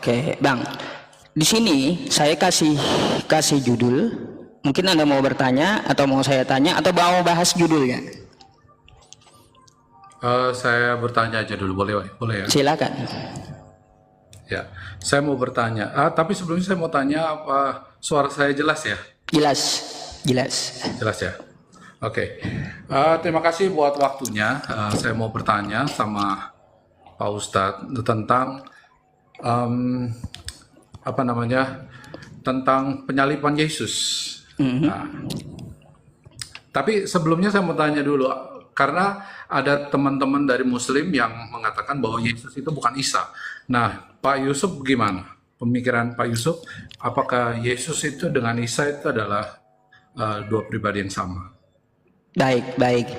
Oke, Bang. Di sini saya kasih judul. Mungkin Anda mau bertanya atau mau saya tanya atau mau bahas judulnya? Saya bertanya aja dulu, boleh ya? Silakan. Ya, saya mau bertanya. Tapi sebelumnya saya mau tanya, apa suara saya jelas ya? Jelas. Jelas ya. Oke. Terima kasih buat waktunya. Saya mau bertanya sama Pak Ustadz tentang tentang penyaliban Yesus. Nah, tapi sebelumnya saya mau tanya dulu, karena ada teman-teman dari Muslim yang mengatakan bahwa Yesus itu bukan Isa. Nah, Pak Yusuf gimana? Pemikiran Pak Yusuf, apakah Yesus itu dengan Isa itu adalah dua pribadi yang sama? Baik.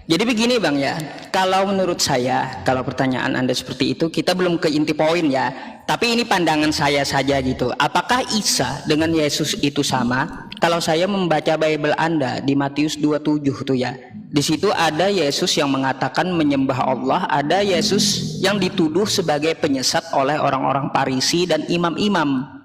Jadi begini Bang ya, kalau menurut saya, kalau pertanyaan Anda seperti itu, kita belum ke inti poin ya. Tapi ini pandangan saya saja gitu. Apakah Isa dengan Yesus itu sama? Kalau saya membaca Bible Anda di Matius 27 tuh ya. Di situ ada Yesus yang mengatakan menyembah Allah, ada Yesus yang dituduh sebagai penyesat oleh orang-orang Farisi dan imam-imam.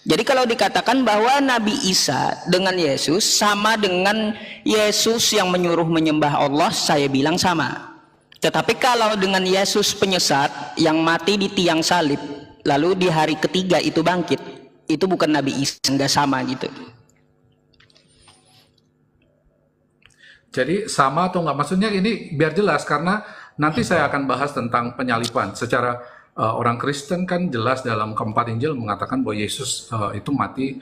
Jadi kalau dikatakan bahwa Nabi Isa dengan Yesus sama dengan Yesus yang menyuruh menyembah Allah, saya bilang sama. Tetapi kalau dengan Yesus penyesat yang mati di tiang salib, lalu di hari ketiga itu bangkit, itu bukan Nabi Isa, enggak sama gitu. Jadi sama atau enggak? Maksudnya ini biar jelas, karena nanti saya akan bahas tentang penyaliban. Secara orang Kristen kan jelas dalam keempat Injil mengatakan bahwa Yesus itu mati,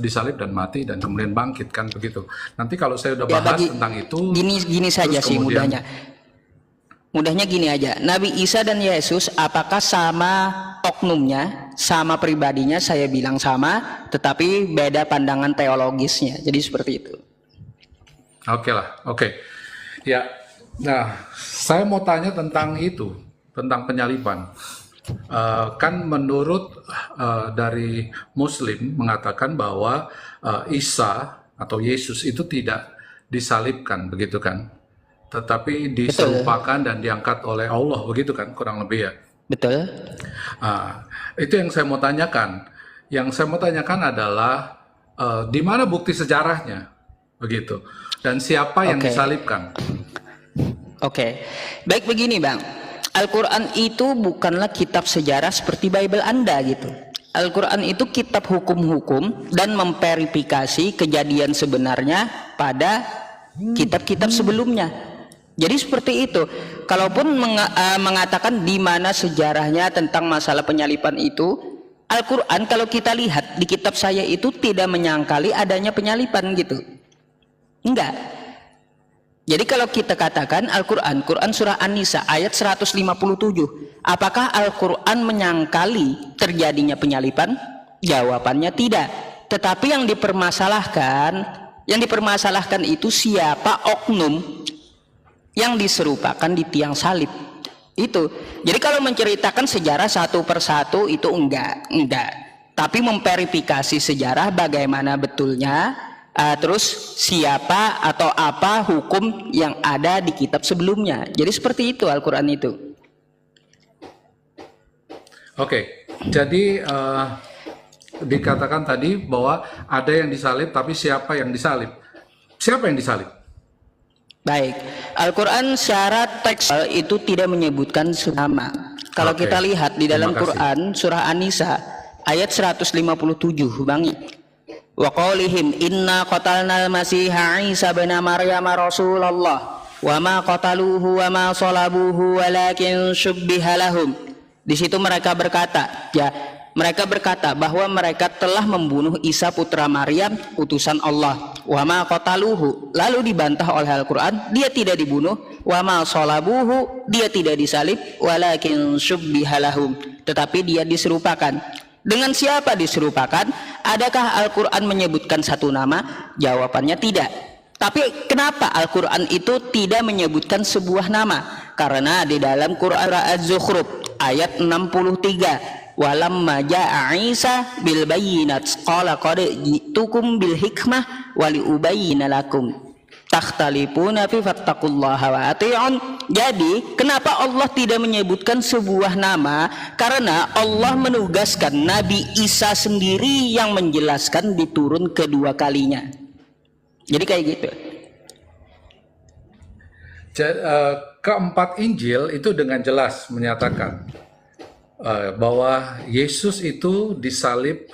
disalib dan mati dan kemudian bangkit, kan begitu. Nanti kalau saya udah bahas tentang itu, gini saja sih mudahnya. Mudahnya gini aja, Nabi Isa dan Yesus apakah sama oknumnya, sama pribadinya? Saya bilang sama, tetapi beda pandangan teologisnya. Jadi seperti itu. Oke. Ya, nah saya mau tanya tentang itu, tentang penyaliban. Kan menurut dari Muslim mengatakan bahwa Isa atau Yesus itu tidak disalibkan, begitu kan? Tetapi diserupakan dan diangkat oleh Allah, begitu kan? Kurang lebih ya. Betul. Itu yang saya mau tanyakan. Yang saya mau tanyakan adalah di mana bukti sejarahnya, begitu? Dan siapa yang disalibkan? Oke. Baik begini Bang. Al-Quran itu bukanlah kitab sejarah seperti Bible Anda gitu. Al-Quran itu kitab hukum-hukum dan memverifikasi kejadian sebenarnya pada kitab-kitab sebelumnya. Jadi seperti itu. Kalaupun mengatakan di mana sejarahnya tentang masalah penyaliban itu, Al-Quran kalau kita lihat di kitab saya itu tidak menyangkali adanya penyaliban gitu. Enggak. Jadi kalau kita katakan Al-Quran, Quran surah An-Nisa ayat 157, apakah Al-Quran menyangkali terjadinya penyaliban? Jawabannya tidak. Tetapi yang dipermasalahkan itu siapa oknum yang diserupakan di tiang salib. Itu. Jadi kalau menceritakan sejarah satu persatu itu enggak. Tapi memverifikasi sejarah bagaimana betulnya. Terus siapa atau apa hukum yang ada di kitab sebelumnya. Jadi seperti itu Al-Quran itu. Oke, jadi dikatakan tadi bahwa ada yang disalib, tapi siapa yang disalib? Siapa yang disalib? Baik, Al-Quran secara tekstual itu tidak menyebutkan nama. Kalau kita lihat di dalam Quran surah An-Nisa ayat 157, Bang. Wa qaulihim inna qatalnal masiha Isa bin Maryam Rasulullah wa ma qataluhu wa ma salabuhu walakin syubbiha lahum. Di situ mereka berkata bahwa mereka telah membunuh Isa putra Maryam utusan Allah. Wa ma qataluhu, lalu dibantah oleh Al-Qur'an, dia tidak dibunuh. Wa ma salabuhu, dia tidak disalib. Walakin syubbiha lahum, tetapi dia diserupakan. Dengan siapa diserupakan? Adakah Al-Quran menyebutkan satu nama? Jawabannya tidak. Tapi kenapa Al-Quran itu tidak menyebutkan sebuah nama? Karena di dalam Quran Az-Zukhruf ayat 63, walamma ja'a Isa bil bayyinat qala qad ji'tukum bil hikmah wa li ubayyina lakum takhtalifuna fi fattaqullaha wa ati'un Jadi, kenapa Allah tidak menyebutkan sebuah nama? Karena Allah menugaskan Nabi Isa sendiri yang menjelaskan diturun kedua kalinya. Jadi kayak gitu. Keempat Injil itu dengan jelas menyatakan bahwa Yesus itu disalib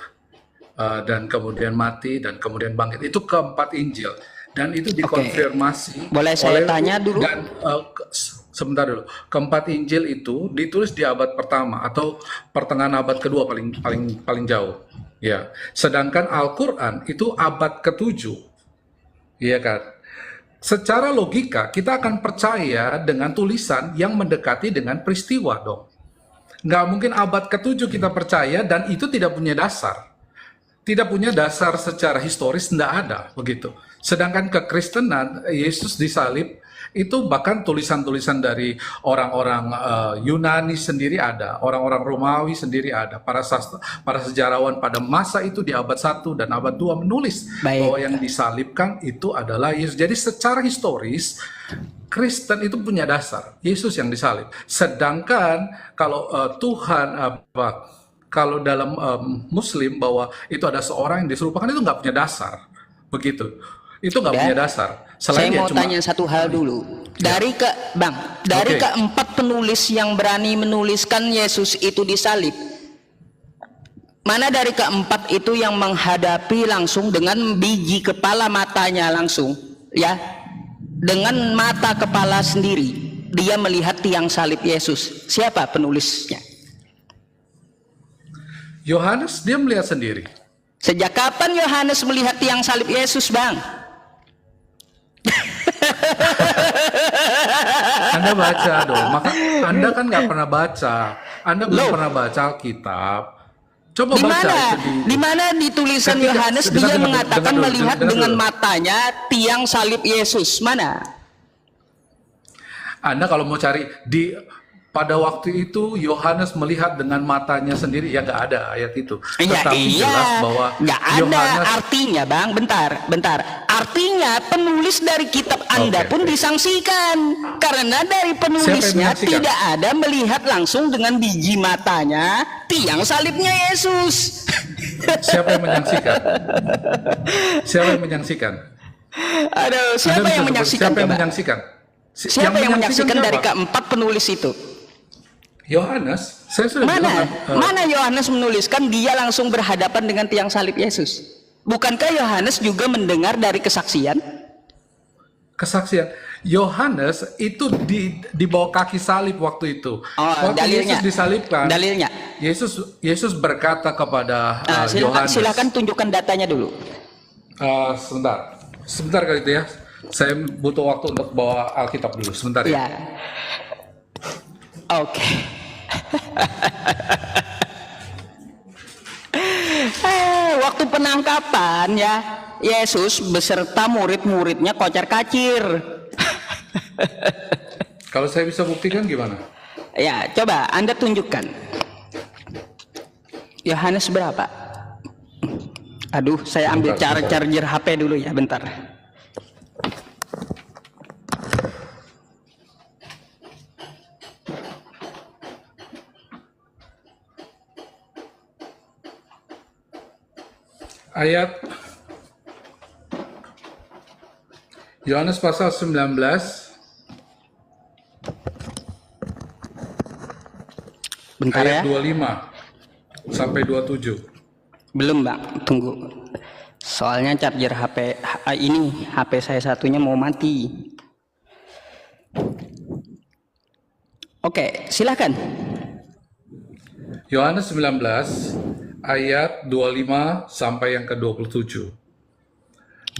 dan kemudian mati dan kemudian bangkit. Itu keempat Injil. Dan itu dikonfirmasi. Boleh saya tanya dulu? Dan sebentar dulu. Keempat Injil itu ditulis di abad pertama atau pertengahan abad kedua paling jauh. Ya. Sedangkan Al-Qur'an itu abad ke-7. Iya kan? Secara logika kita akan percaya dengan tulisan yang mendekati dengan peristiwa dong. Nggak mungkin abad ke-7 kita percaya dan itu tidak punya dasar. Tidak punya dasar secara historis, tidak ada begitu. Sedangkan kekristenan, Yesus disalib, itu bahkan tulisan-tulisan dari orang-orang Yunani sendiri ada, orang-orang Romawi sendiri ada, para sejarawan pada masa itu di abad 1 dan abad 2 menulis bahwa yang disalibkan itu adalah Yesus. Jadi secara historis, Kristen itu punya dasar, Yesus yang disalib. Sedangkan kalau kalau dalam Muslim bahwa itu ada seorang yang diserupakan, itu nggak punya dasar, begitu. Itu nggak punya dasar. Saya mau tanya satu hal dulu. Dari keempat penulis yang berani menuliskan Yesus itu disalib, mana dari keempat itu yang menghadapi langsung dengan biji kepala matanya langsung, ya, dengan mata kepala sendiri, dia melihat tiang salib Yesus? Siapa penulisnya? Yohanes, dia melihat sendiri. Sejak kapan Yohanes melihat tiang salib Yesus, Bang? Anda baca dong, maka Anda kan nggak pernah baca, Anda belum pernah baca Alkitab. Coba baca itu di mana di tulisan Yohanes dia mengatakan melihat dengan matanya tiang salib Yesus? Mana? Anda kalau mau cari pada waktu itu Yohanes melihat dengan matanya sendiri, ya nggak ada ayat itu. Tetapi jelas bahwa nggak ada artinya, Bang. Bentar. Artinya penulis dari kitab Anda pun disangsikan karena dari penulisnya tidak ada melihat langsung dengan biji matanya tiang salibnya Yesus. Siapa yang menyaksikan? Siapa yang menyaksikan? Aduh, siapa yang menyaksikan? Siapa yang menyaksikan? Siapa yang menyaksikan dari keempat penulis itu? Yohanes, saya sudah mana Yohanes menuliskan dia langsung berhadapan dengan tiang salib Yesus? Bukankah Yohanes juga mendengar dari kesaksian? Kesaksian. Yohanes itu di bawah kaki salib waktu itu. Waktu dalilnya. Yesus disalibkan. Dalilnya. Yesus berkata kepada Yohanes. Silakan tunjukkan datanya dulu. Sebentar kali itu ya. Saya butuh waktu untuk bawa Alkitab dulu. Sebentar ya. Oke. Waktu penangkapan ya, Yesus beserta murid-muridnya kocar-kacir. Kalau saya bisa buktikan gimana? Ya, coba Anda tunjukkan. Yohanes berapa? Aduh, saya ambil charger HP dulu ya, bentar. Ayat Yohanes pasal 19 ayat 25 sampai 27. Belum, Bang, tunggu. Soalnya charger HP saya satunya mau mati. Oke, silakan. Yohanes 19 ayat 25 sampai yang ke-27.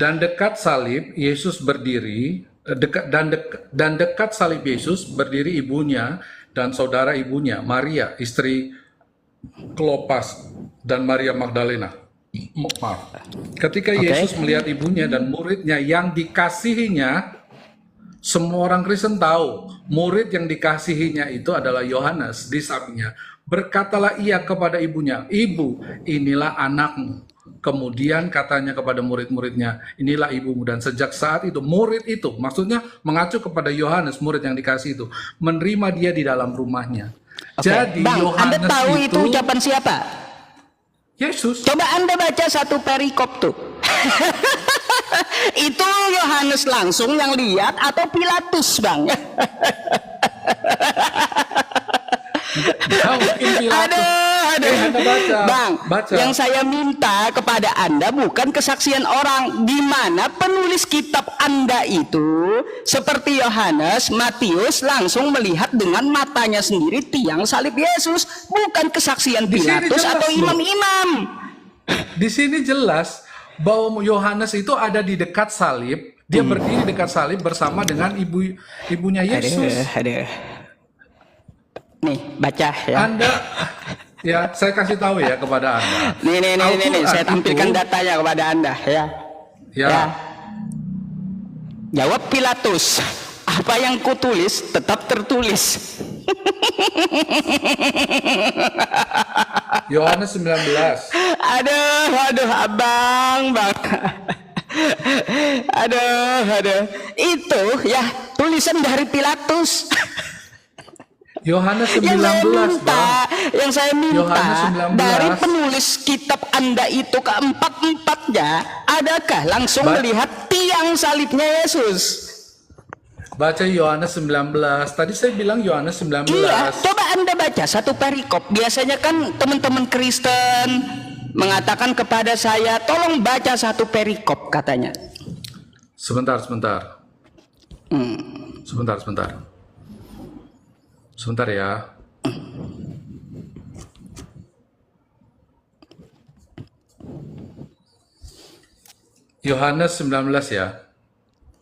Dan dekat salib Yesus berdiri, dekat salib Yesus berdiri ibunya dan saudara ibunya, Maria, istri Klopas, dan Maria Magdalena. Maaf. Ketika Yesus melihat ibunya dan muridnya yang dikasihinya, semua orang Kristen tahu murid yang dikasihinya itu adalah Yohanes di sampingnya. Berkatalah ia kepada ibunya, "Ibu, inilah anakmu." kemudian katanya kepada murid-muridnya, inilah ibumu. Dan sejak saat itu, murid itu, maksudnya mengacu kepada Yohanes, murid yang dikasih itu, menerima dia di dalam rumahnya. Oke, Jadi Bang, Anda Yohanes tahu itu ucapan siapa? Yesus. Coba Anda baca satu perikop tuh. Itu Yohanes langsung yang lihat atau Pilatus, Bang? Aduh. Anda baca. Bang, Baca. yang saya minta kepada Anda bukan kesaksian orang, di mana penulis kitab Anda itu seperti Yohanes, Matius langsung melihat dengan matanya sendiri tiang salib Yesus, bukan kesaksian Di sini Pilatus jelas atau loh. imam-imam. Di sini jelas bahwa Yohanes itu ada di dekat salib. Dia berdiri dekat salib bersama dengan ibunya Yesus. Aduh. Nih, baca ya. Anda, ya saya kasih tahu ya kepada Anda. Nih, Al-Quran saya tampilkan itu- datanya kepada Anda ya. Ya. Jawab Pilatus, apa yang kutulis tetap tertulis. Yohanes 19. Aduh, abang. Aduh. Itu ya tulisan dari Pilatus. Yohanes Yang 19, Bang. saya minta Yohanes 19. dari penulis kitab Anda itu keempat-empatnya, adakah langsung melihat tiang salibnya Yesus? Baca Yohanes 19. Tadi saya bilang Yohanes 19. Iya, coba Anda baca satu perikop. Biasanya kan teman-teman Kristen mengatakan kepada saya, tolong baca satu perikop katanya. Sebentar. Sebentar ya. Yohanes 19 ya.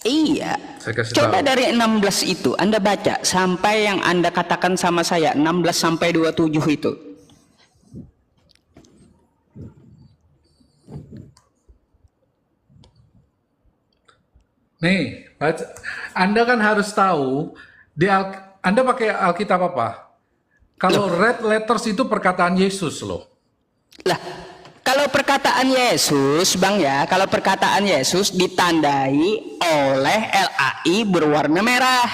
Iya. Saya kasih Coba tahu. dari 16 itu Anda baca sampai yang Anda katakan sama saya 16 sampai 27 itu. Nih, baca. Anda kan harus tahu Anda pakai Alkitab apa? Kalau red letters itu perkataan Yesus loh. Lah, kalau perkataan Yesus, Bang ya, kalau perkataan Yesus ditandai oleh LAI berwarna merah.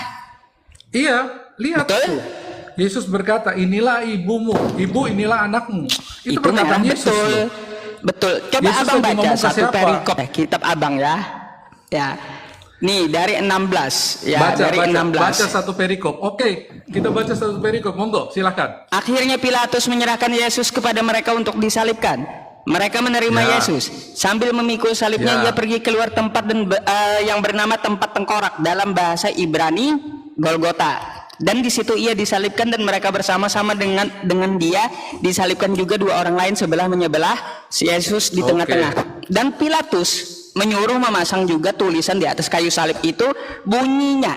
Iya, lihat Betul? tuh. Yesus berkata, inilah ibumu, ibu inilah anakmu. Itu perkataan merah, Yesus betul. loh. Betul. Coba Yesus Abang lagi baca ngomong ke satu siapa? perikop kitab Abang ya. Ya. Nih dari 16 ya, dari 16. Baca satu perikop. Oke, kita baca satu perikop. Monggo, silakan. Akhirnya Pilatus menyerahkan Yesus kepada mereka untuk disalibkan. Mereka menerima Ya. Yesus. Sambil memikul salibnya, Ya. ia pergi keluar tempat yang bernama tempat tengkorak, dalam bahasa Ibrani Golgota. Dan di situ ia disalibkan dan mereka bersama-sama dengan dia disalibkan juga dua orang lain sebelah menyebelah, si Yesus di tengah-tengah. Dan Pilatus menyuruh memasang juga tulisan di atas kayu salib itu, bunyinya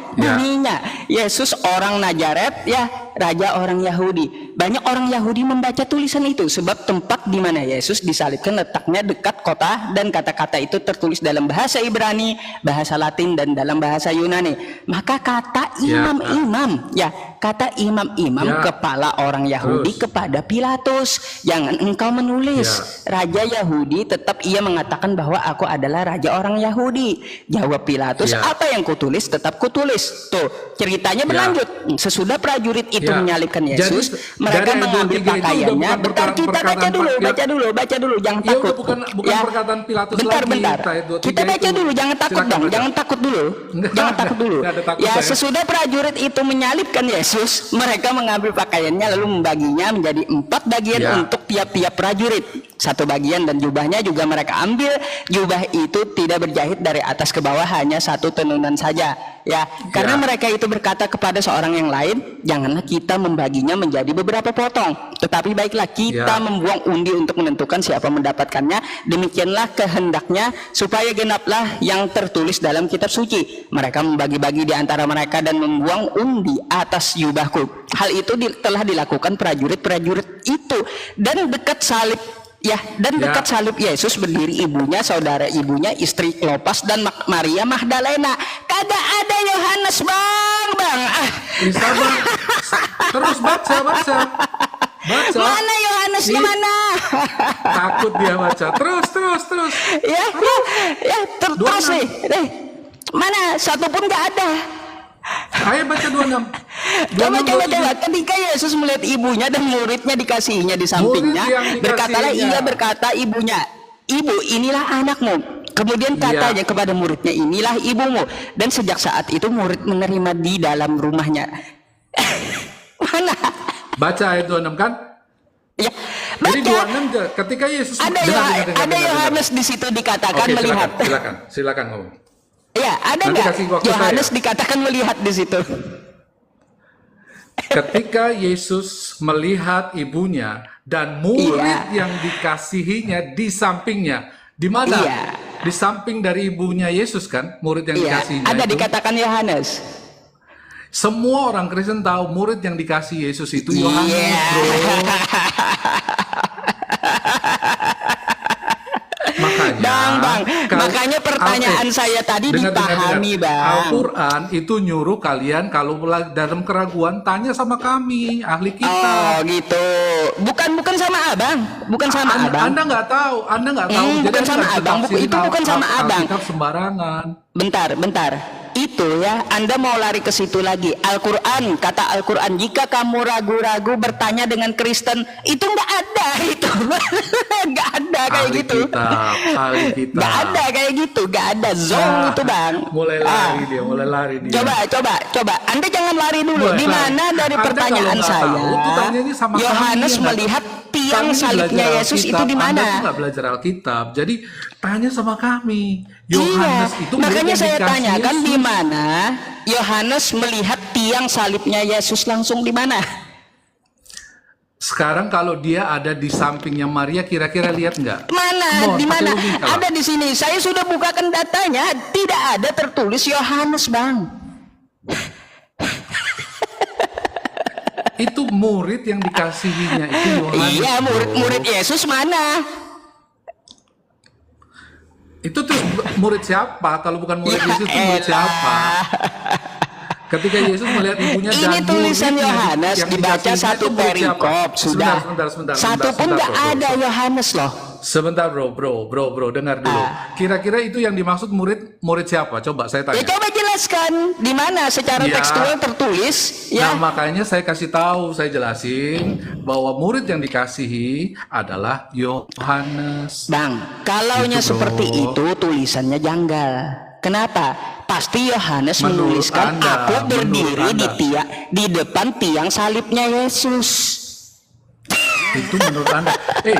Yesus orang Nazaret ya, raja orang Yahudi. Banyak orang Yahudi membaca tulisan itu sebab tempat di mana Yesus disalibkan letaknya dekat kota, dan kata-kata itu tertulis dalam bahasa Ibrani, bahasa Latin, dan dalam bahasa Yunani. Maka kata imam-imam kata imam-imam kepala orang Yahudi kepada Pilatus, jangan engkau menulis raja Yahudi, tetap ia mengatakan bahwa aku adalah raja orang Yahudi. Jawab Pilatus, apa yang kutulis tetap kutulis. Tuh ceritanya berlanjut. Sesudah prajurit itu menyalibkan Yesus, mereka mengambil pakaiannya. Bentar, kita baca dulu, jangan takut. Bukan perkataan Pilatus bentar. lagi. Kita baca dulu, jangan takut dong, jangan takut dulu. Jangan takut dulu. Ya, sesudah prajurit itu menyalibkan Yesus, mereka mengambil pakaiannya lalu membaginya menjadi 4 bagian untuk tiap-tiap prajurit. 1 bagian, dan jubahnya juga mereka ambil. Jubah itu tidak berjahit dari atas ke bawah, hanya 1 tenunan saja. Ya, karena mereka itu berkata kepada seorang yang lain, janganlah kita membaginya menjadi beberapa potong, tetapi baiklah kita membuang undi untuk menentukan siapa mendapatkannya. Demikianlah kehendaknya, supaya genaplah yang tertulis dalam kitab suci. Mereka membagi-bagi di antara mereka dan membuang undi atas jubahku. Hal itu telah dilakukan prajurit-prajurit itu, dan dekat salib dekat salib Yesus berdiri ibunya, saudara ibunya, istri Klopas, dan Maria Magdalena. Kagak ada Yohanes, bang. Bisa, Bang. Terus baca. Mana Yohanesnya, mana? Takut dia baca. Terus. Terus nih. Mana satu pun nggak ada. Ayo baca 26. Coba. Ketika Yesus melihat ibunya dan muridnya dikasihinya di sampingnya, berkatalah ia berkata ibunya, "Ibu, inilah anakmu." Kemudian katanya kepada muridnya, "Inilah ibumu." Dan sejak saat itu murid menerima di dalam rumahnya. Mana? Baca ayat 26 kan? Ya, Jadi baca. 26 ketika Yesus Ada Yohanes di situ dikatakan Oke, melihat. silakan ngomong. Ya, ada Nanti nggak kasih waktu Yohanes saya. dikatakan melihat di situ? Ketika Yesus melihat ibunya dan murid yang dikasihinya di sampingnya, di mana? Iya. Di samping dari ibunya Yesus kan, murid yang Iya, dikasihinya ada itu. dikatakan Yohanes. Semua orang Kristen tahu murid yang dikasih Yesus itu Yohanes, Iya. bro. Bang, makanya pertanyaan saya tadi dipahami, Bang. Al-Quran itu nyuruh kalian kalau dalam keraguan tanya sama kami, ahli Oh, kitab. gitu. Bukan sama Abang, bukan sama Abang. Anda nggak tahu. Bukan sama Abang, itu bukan sama Abang. Alkitab sembarangan. Bentar. Itu ya, Anda mau lari ke situ lagi. Al-Quran, kata Al-Quran, jika kamu ragu-ragu bertanya dengan Kristen, itu nggak ada itu. Nggak ada kayak Ahli gitu. ahli kitab. Nggak ada kayak gitu, nggak ada zong itu, Bang. Mulai lari dia. Coba. Anda jangan lari dulu. Di mana dari Anda pertanyaan kalau nggak saya, tahu, itu tanyanya sama Yohanes kami, melihat tiang Kami salibnya belajar Yesus Alkitab, itu di Anda mana? tuh nggak belajar Alkitab, jadi tanya sama kami. Yohanes itu makanya saya dikasih tanyakan Yesus. di mana Yohanes melihat tiang salibnya Yesus langsung di mana? Sekarang kalau dia ada di sampingnya Maria, kira-kira lihat nggak? Mana? Di mana? pakai logika lah. Ada di sini. Saya sudah bukakan datanya. Tidak ada tertulis Yohanes, Bang. Itu murid yang dikasihinya itu Yohanes. Iya, bro. murid Yesus mana? Itu terus murid siapa? Kalau bukan murid Ya Yesus itu murid elah. siapa? Ketika Yesus melihat ibunya Ini dan tulisan muridnya Yohanes yang dibaca dikasihinya satu itu murid siapa? perikop sudah. Sebentar, Satu pun sebentar, nggak bro. ada Yohanes loh. Sebentar bro, dengar dulu. Kira-kira itu yang dimaksud murid siapa? Coba saya Ya tanya. coba jelaskan di mana secara Ya. tekstual tertulis ya. Nah makanya saya kasih tahu, saya jelasin bahwa murid yang dikasihi adalah Yohanes. Bang, kalaunya Gitu, bro. seperti itu tulisannya janggal. Kenapa? Pasti Yohanes Menurut menuliskan Anda, aku berdiri menurut di depan tiang salibnya Yesus. Itu menurut Anda.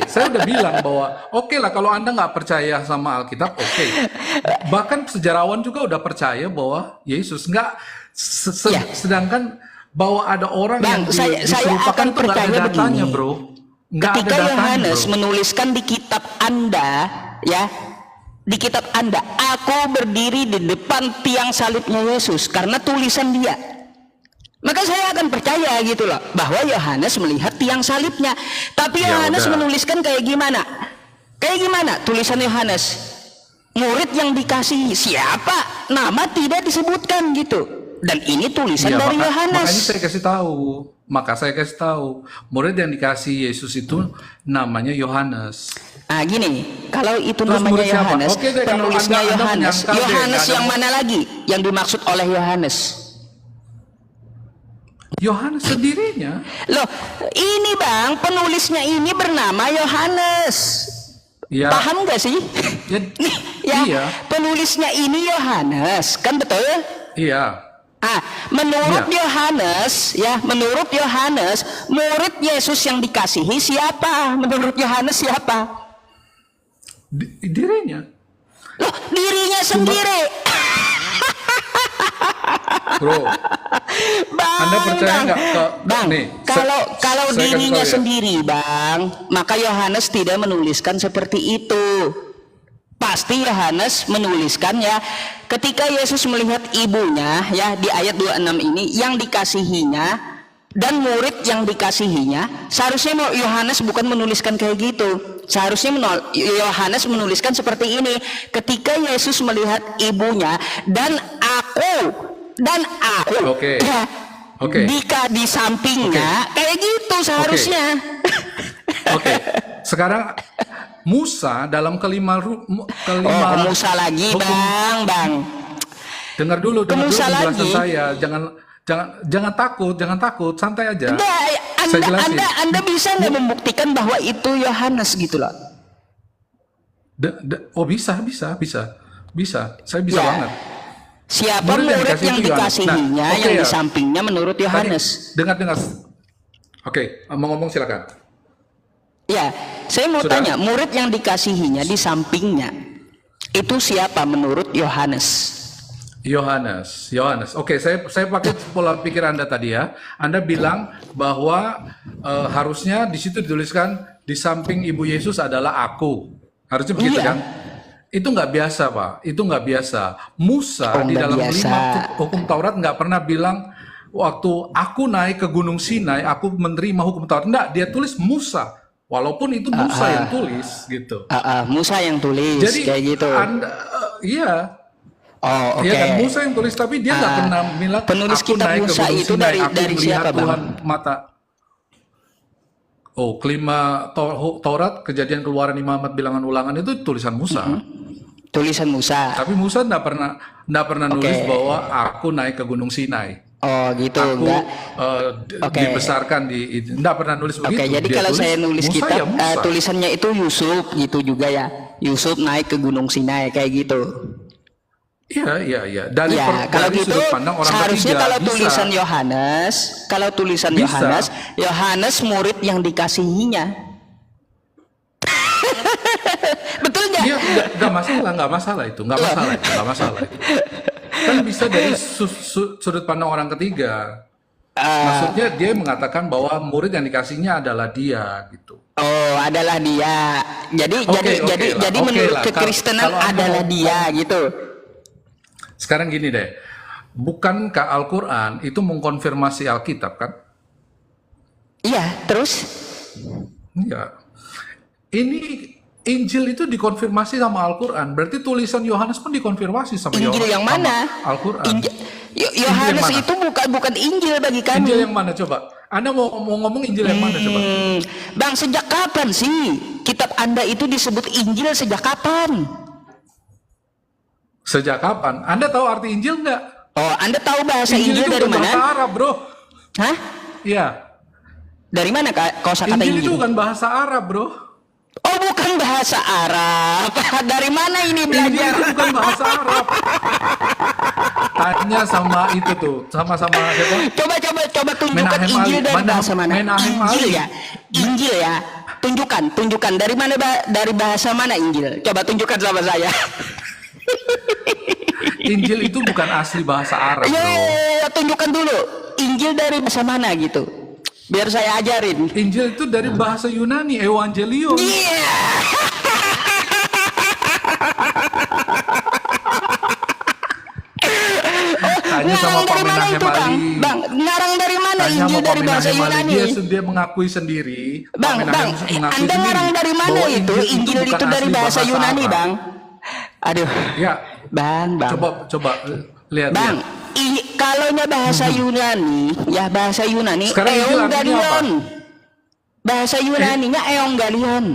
Saya udah bilang bahwa oke lah kalau Anda nggak percaya sama Alkitab, oke. Bahkan sejarawan juga udah percaya bahwa Yesus nggak. Ya. Sedangkan bahwa ada orang Bang, yang saya diserupakan akan tuh nggak ada percaya datanya, begini. bro. Nggak Ketika ada datanya, Yohanes bro. menuliskan di kitab Anda, ya, di kitab Anda, aku berdiri di depan tiang salibnya Yesus karena tulisan dia. Maka saya akan percaya gitu loh bahwa Yohanes melihat tiang salibnya. Tapi Ya Yohanes udah. menuliskan kayak gimana? Kayak gimana tulisan Yohanes? Murid yang dikasihi siapa? Nama tidak disebutkan gitu. Dan ini tulisan Iya, dari makanya Yohanes. saya kasih tahu. Saya kasih tahu. Murid yang dikasih Yesus itu namanya Yohanes. Nah gini, kalau itu Terus namanya murid siapa? Yohanes, Oke deh, kalau penulisnya Anda Yohanes. menyangkal deh, Yohanes nggak ada yang mana lagi yang dimaksud oleh Yohanes? Yohanes sendirinya. Loh, ini Bang, penulisnya ini bernama Yohanes. Ya, Paham nggak sih? ya, Ya, iya, penulisnya ini Yohanes, kan betul? iya. Menurut Iya. Yohanes, ya, menurut Yohanes, murid Yesus yang dikasihi siapa? Menurut Yohanes siapa? Dirinya. Loh, dirinya sendiri. Bro, Bang, Anda percaya nggak Bang, nih, kalau saya kasih dirinya tahu ya. sendiri, Bang, maka Yohanes tidak menuliskan seperti itu. Pasti Yohanes menuliskan ya, ketika Yesus melihat ibunya ya di ayat 26 ini yang dikasihinya dan murid yang dikasihinya, seharusnya Yohanes bukan menuliskan kayak gitu. Seharusnya Yohanes menuliskan seperti ini, ketika Yesus melihat ibunya dan aku Oke. ya, Oke. di sampingnya kayak gitu seharusnya. Oke. Sekarang Musa dalam Oh, Musa lagi, hukum. Bang. Dengar dulu Musa penjelasan lagi. saya. Jangan takut, santai aja. Enggak, Saya jelasin. Anda bisa nggak membuktikan bahwa itu Yohanes gitu loh? Oh bisa. Saya bisa Ya. banget. Siapa Murid yang murid dikasih yang itu Yohanes. dikasihinya, Nah, oke yang ya. di sampingnya menurut Yohanes? Dengar. Oke, mau ngomong silakan. Ya, saya mau Sudah? tanya, murid yang dikasihinya di sampingnya itu siapa menurut Yohanes? Yohanes. Oke, saya pakai pola pikir Anda tadi ya. Anda bilang bahwa harusnya di situ dituliskan di samping Ibu Yesus adalah aku. Harusnya begitu Iya. kan? Itu nggak biasa, Pak. Itu nggak biasa. Musa di nggak dalam biasa. 5 hukum Taurat nggak pernah bilang waktu aku naik ke Gunung Sinai, aku menerima hukum Taurat. Nggak, dia tulis Musa. Walaupun itu Musa yang tulis gitu. Musa yang tulis Jadi kayak gitu. Anda, iya. Oh, oke. Iya kan Musa yang tulis, tapi dia nggak pernah bilang penulis aku kitab naik ke Musa Gunung itu Sinai, aku dari melihat siapa, Bang? Tuhan mata. Oh, kelima Taurat, Kejadian, Keluaran, Imamat, Bilangan, Ulangan itu tulisan Musa. Tulisan Musa. Tapi Musa nggak pernah nulis Oke. bahwa aku naik ke Gunung Sinai. Oh, gitu. Aku Enggak. Oke. dibesarkan di nggak pernah nulis begitu. Oke, jadi Dia kalau tulis, saya nulis Musa kitab, ya Musa. tulisannya itu Yusuf gitu juga ya. Yusuf naik ke Gunung Sinai kayak gitu. Iya. Dari Ya, kalau dari gitu sudut pandang orang seharusnya ketiga kalau bisa. tulisan Yohanes, Bisa. Yohanes murid yang dikasihinya. Betul nggak? Iya, nggak masalah itu. Kan bisa dari sudut pandang orang ketiga. Maksudnya dia mengatakan bahwa murid yang dikasihnya adalah dia gitu. Oh, adalah dia. Jadi menurut lah. kekristenan Kalau Anda adalah mau- dia gitu. Sekarang gini deh, bukankah Al-Quran itu mengkonfirmasi Alkitab kan? Iya, terus Iya. Ini Injil itu dikonfirmasi sama Al-Quran, berarti tulisan Yohanes pun dikonfirmasi sama Injil yang sama mana? Al-Quran. Yohanes mana? itu bukan Injil bagi kami. Injil yang mana coba? Anda mau ngomong Injil yang mana coba? Bang, sejak kapan sih kitab Anda itu disebut Injil, sejak kapan? Sejak kapan? Anda tahu arti Injil nggak? Oh, Anda tahu bahasa Injil itu dari bukan mana? bahasa Arab, bro. Hah? Iya. Dari mana kosakata Injil itu Injil? bukan bahasa Arab, bro. Oh, bukan bahasa Arab. Dari mana ini Injil belajar? itu bukan bahasa Arab. Tanya sama itu tuh, sama-sama siapa? Coba tunjukkan Menahem Injil Ali. dari bahasa mana? Menahem Injil Ali. ya. Injil ya. Tunjukkan dari mana dari bahasa mana Injil? Coba tunjukkan sama saya. Injil itu bukan asli bahasa Arab, Iya, bro. tunjukkan dulu. Injil dari bahasa mana gitu? Biar saya ajarin. Injil itu dari bahasa Yunani, Evangelion. Iya. Tanya sama Ngarang Pak dari mana Menahem itu, Bang? Ali. Bang, ngarang dari mana Tanya Injil sama Pak dari bahasa Menahem Ali. Yunani? Dia mengakui sendiri. Bang, Pak Menahem mengakui Anda sendiri ngarang dari mana bahwa itu? Injil bukan itu dari asli bahasa Yunani, Arab. Bang. Aduh. Ya, Bang. coba lihat. Bang, kalaunya bahasa Yunani, ya bahasa Yunani, Sekarang Injil artinya apa? Evangelion. Bahasa Yunaninya Evangelion.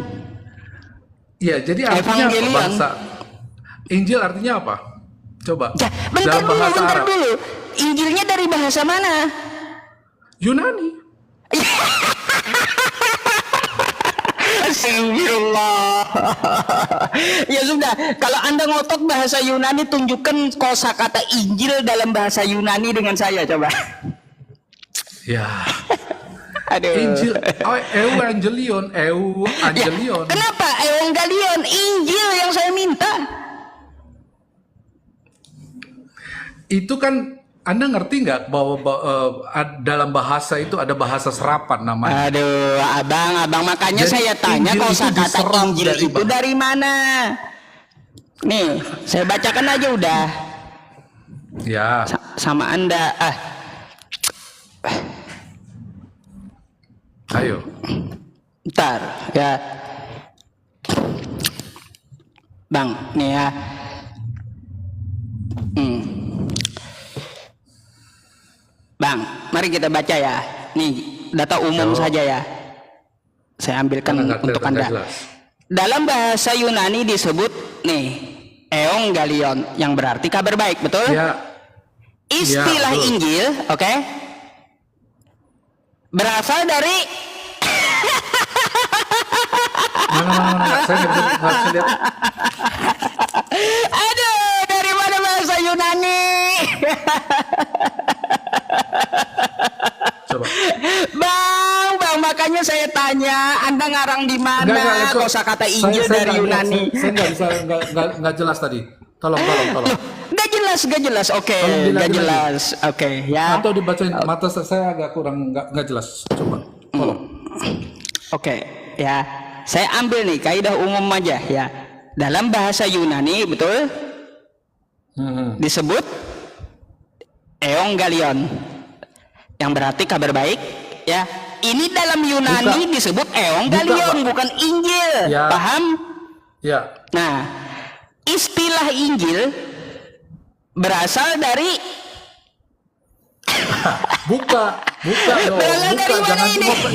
Iya, jadi artinya apa Evangelion. bahasa Injil artinya apa? Coba. Ya, bentar Dalam bahasa dulu, Arab. Injilnya dari bahasa mana? Yunani. Astagfirullah. Ya sudah, kalau Anda ngotot bahasa Yunani, tunjukkan kosakata Injil dalam bahasa Yunani dengan saya coba. Ya. Aduh. Injil, Evangelion. Ya, kenapa Evangelion? Injil yang saya minta. Itu kan Anda ngerti nggak bahwa dalam bahasa itu ada bahasa serapan namanya? Aduh, abang, makanya Jadi, saya tanya Injil itu kosakata diserap Injil dari itu dari mana? Nih, saya bacakan aja udah. Ya. Sama Anda. Ayo. Ntar ya, Bang, nih ya. Bang, mari kita baca ya. Nih, data umum saja ya. Saya ambilkan Karena nggak untuk kelihatan, Anda. nggak jelas. Dalam bahasa Yunani disebut nih Evangelion yang berarti kabar baik, betul? Ya, Istilah betul. Injil, oke, berasal dari Mana, saya nggak bisa lihat. aduh, dari mana bahasa Yunani? Coba. Bang, makanya saya tanya, Anda ngarang di mana Enggak, kosakata Injil dari Yunani? Saya nggak bisa, nggak jelas tadi. Tolong. Gak jelas, oke, Tolong gak dilanjut jelas, oke, ya. Atau dibacain, mata saya agak kurang nggak jelas. Coba, tolong. Oke, ya. Saya ambil nih kaidah umum aja ya. Dalam bahasa Yunani, betul? Disebut Evangelion yang berarti kabar baik ya. Ini dalam Yunani disebut Evangelion, bukan Injil. Ya. Paham? Ya. Nah, istilah Injil berasal dari Buka dong. berasal dari mana Jangan ini? cuma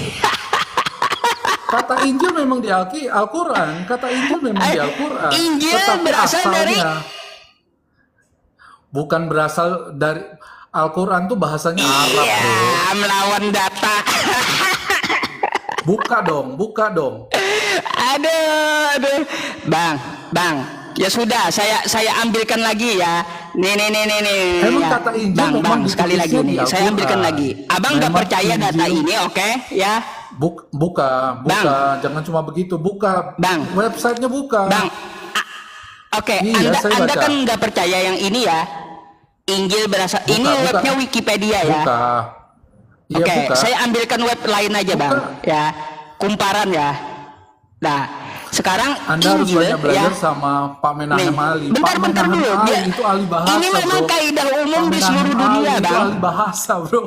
kata Injil memang di Al-Quran. Kata Injil memang di Al-Quran. Injil Tetapi berasal dari bukan berasal dari Al-Quran tuh bahasanya Arab, iya, bro. melawan data. Buka dong. Aduh. Bang. Ya sudah, saya ambilkan lagi ya. Nih. Emang Ya. kata Injil memang Bang, sekali lagi ditulisnya di nih, saya Al-Quran. ambilkan lagi. Abang nggak Memang percaya data Injil- ini, oke? Ya, Buka. Jangan cuma begitu. Buka. Bang. Websitenya buka. Bang. Oke, Iya, saya Anda baca. kan nggak percaya yang ini ya. Injil berasal. Ini Buka. webnya Wikipedia ya. Buka. Iya, Oke, buka. saya ambilkan web lain aja, Buka. Bang. Ya, kumparan ya. Nah, sekarang Anda harus Injil banyak belajar ya. sama Pak Menahem Ali. Bentar Pak Menahem dulu. Ali itu ahli bahasa, Ini memang bro. kaidah umum Pak di Menahem seluruh dunia, Ali itu Bang. ahli bahasa, bro.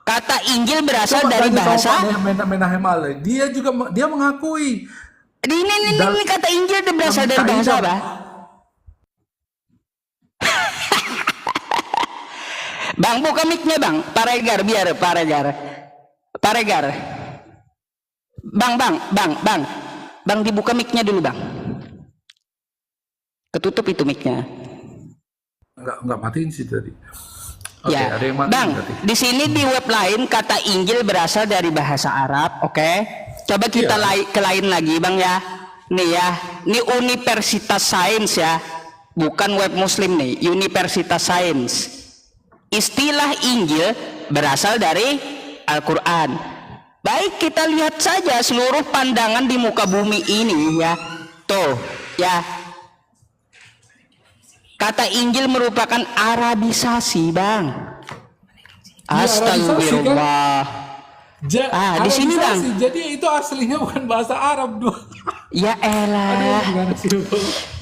Kata Injil berasal Coba dari tanya bahasa. sama Pak Menahem Ali. Dia mengakui. Ini kata Injil berasal dari bahasa apa? Bang, buka mic-nya, Bang. Paregar. Bang, dibuka mic-nya dulu, Bang. Ketutup itu mic-nya. Enggak matiin sih tadi. Oke, Ya, ada yang matiin Bang, berarti. di sini di web lain kata Injil berasal dari bahasa Arab, oke? Coba kita Iya. ke lain lagi, Bang ya. Nih ya, ini Universitas Sains ya, bukan web Muslim nih, Universitas Sains. Istilah Injil berasal dari Al-Quran. Baik, kita lihat saja seluruh pandangan di muka bumi ini ya. Tuh, ya. Kata Injil merupakan Arabisasi, Bang. Astagfirullah. Di sini, Bang. Jadi itu aslinya bukan bahasa Arab, doh. Ya elah. Gimana sih, bro?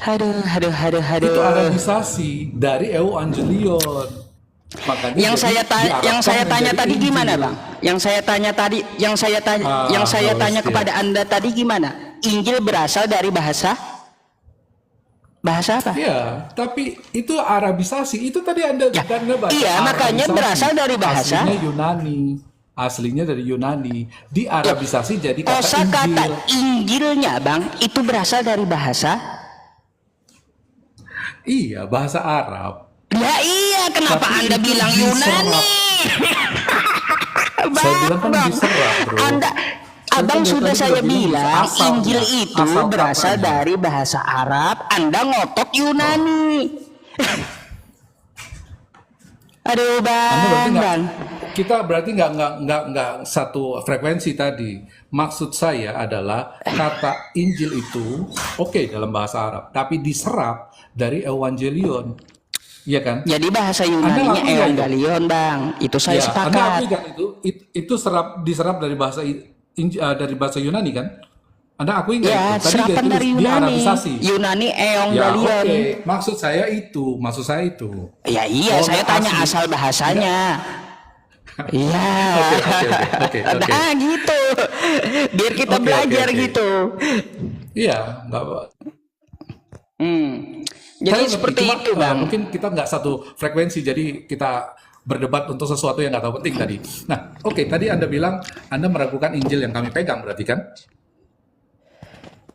Aduh. Itu Arabisasi dari Evangelion. Makanya Yang saya tanya tadi Injil. gimana, Bang? Yang saya tanya host, kepada Anda tadi gimana? Injil berasal dari bahasa apa? Iya, tapi itu Arabisasi. Itu tadi Anda Ya, baca. iya, makanya Arabisasi. berasal dari bahasa. Aslinya dari Yunani. Di Arabisasi jadi kata Kosakata Injil. Injilnya, Bang, itu berasal dari bahasa. Iya, bahasa Arab. Ya iya, kenapa Tapi Anda itu bilang diserap. Yunani? Saya bilang kan Bang, diserap, bro. Abang Saya sudah tadi saya udah bilang bilang asalnya, Injil itu asal berasal katanya. dari bahasa Arab. Anda ngotot Yunani. Aduh, Anda berarti Bang. kita berarti nggak satu frekuensi tadi. Maksud saya adalah kata Injil itu oke dalam bahasa Arab, tapi diserap dari Evangelion, iya kan? Jadi bahasa Anda Yunaninya ngakui nggak itu? Evangelion, Bang. Itu saya Ya, Anda sepakat. akui kan itu diserap dari bahasa Yunani kan? Anda akui nggak Ya, itu? Tadi serapan dia dari tulis di Yunani. Arabisasi. Yunani Ya, Evangelion. oke. Maksud saya itu. Ya iya, Oh, saya nggak tanya asli. asal bahasanya. Iya. Oke. Nah, gitu. Biar kita Oke. belajar gitu. Iya, nggak. Jadi Saya seperti cuma, itu, Bang. mungkin kita nggak satu frekuensi, jadi kita berdebat untuk sesuatu yang nggak tahu penting tadi. Nah, oke, tadi Anda bilang Anda meragukan Injil yang kami pegang, berarti kan?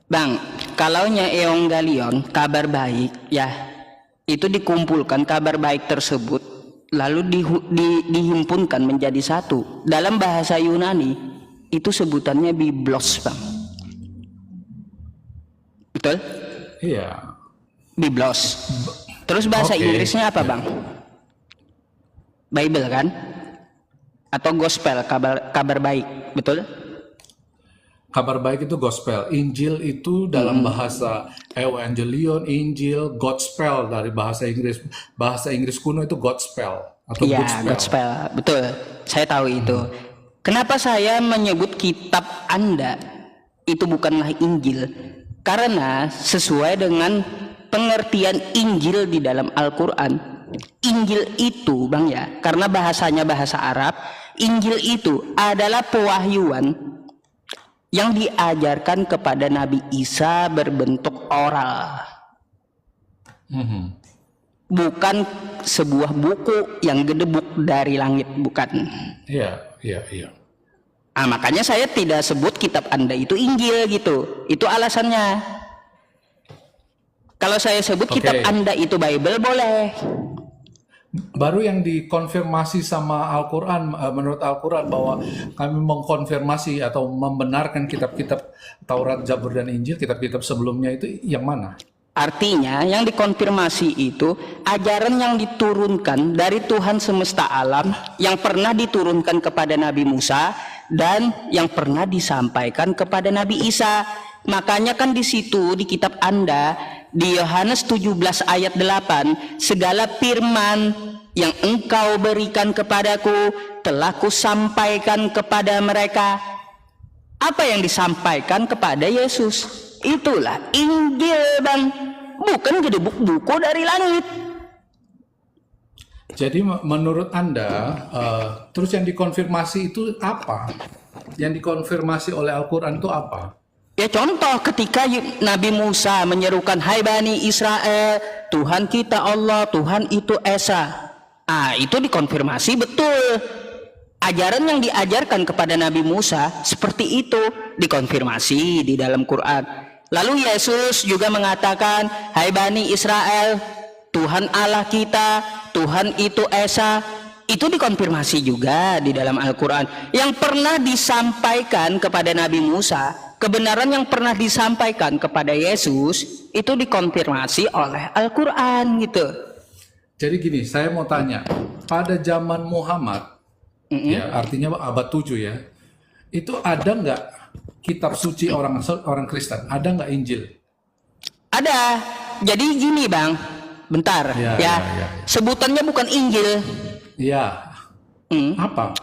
Bang, kalau Evangelion kabar baik ya, itu dikumpulkan kabar baik tersebut lalu dihimpunkan menjadi satu. Dalam bahasa Yunani itu sebutannya Biblos, Bang. Betul? Iya. Biblos. Terus bahasa Inggrisnya apa, Bang? Bible kan? Atau gospel, kabar baik, betul? Kabar baik itu gospel. Injil itu dalam bahasa Evangelion, Injil, Godspell dari bahasa Inggris. Bahasa Inggris kuno itu Godspell atau Iya, gospel, betul. Saya tahu itu. Kenapa saya menyebut kitab Anda itu bukanlah Injil? Karena sesuai dengan pengertian Injil di dalam Al-Quran, Injil itu, Bang ya, karena bahasanya bahasa Arab, Injil itu adalah pewahyuan yang diajarkan kepada Nabi Isa berbentuk oral. Bukan sebuah buku yang gedebuk dari langit, bukan. Iya. Nah, makanya saya tidak sebut kitab Anda itu Injil gitu. Itu alasannya. Kalau saya sebut kitab Anda itu Bible, boleh. Baru yang dikonfirmasi sama Al-Quran, menurut Al-Quran bahwa kami mengkonfirmasi atau membenarkan kitab-kitab Taurat, Zabur, dan Injil, kitab-kitab sebelumnya itu yang mana? Artinya yang dikonfirmasi itu ajaran yang diturunkan dari Tuhan semesta alam yang pernah diturunkan kepada Nabi Musa dan yang pernah disampaikan kepada Nabi Isa. Makanya kan di situ di kitab Anda di Yohanes 17 ayat 8, segala firman yang engkau berikan kepadaku telah kusampaikan kepada mereka. Apa yang disampaikan kepada Yesus? Itulah Injil, Bang. Bukan gedebuk buku dari langit. Jadi menurut Anda, terus yang dikonfirmasi itu apa? Yang dikonfirmasi oleh Al-Quran itu apa? Ya contoh ketika Nabi Musa menyerukan, hai Bani Israel, Tuhan kita Allah, Tuhan itu Esa. Ah, itu dikonfirmasi betul. Ajaran yang diajarkan kepada Nabi Musa seperti itu dikonfirmasi di dalam Quran. Lalu Yesus juga mengatakan, hai Bani Israel, Tuhan Allah kita, Tuhan itu Esa. Itu dikonfirmasi juga di dalam Al-Quran. Yang pernah disampaikan kepada Nabi Musa, kebenaran yang pernah disampaikan kepada Yesus, itu dikonfirmasi oleh Al-Quran gitu. Jadi gini, saya mau tanya, pada zaman Muhammad, ya artinya abad 7 ya, itu ada nggak kitab suci orang Kristen? Ada nggak Injil? Ada. Jadi gini Bang, bentar ya. Sebutannya bukan Injil. Ya. Apa?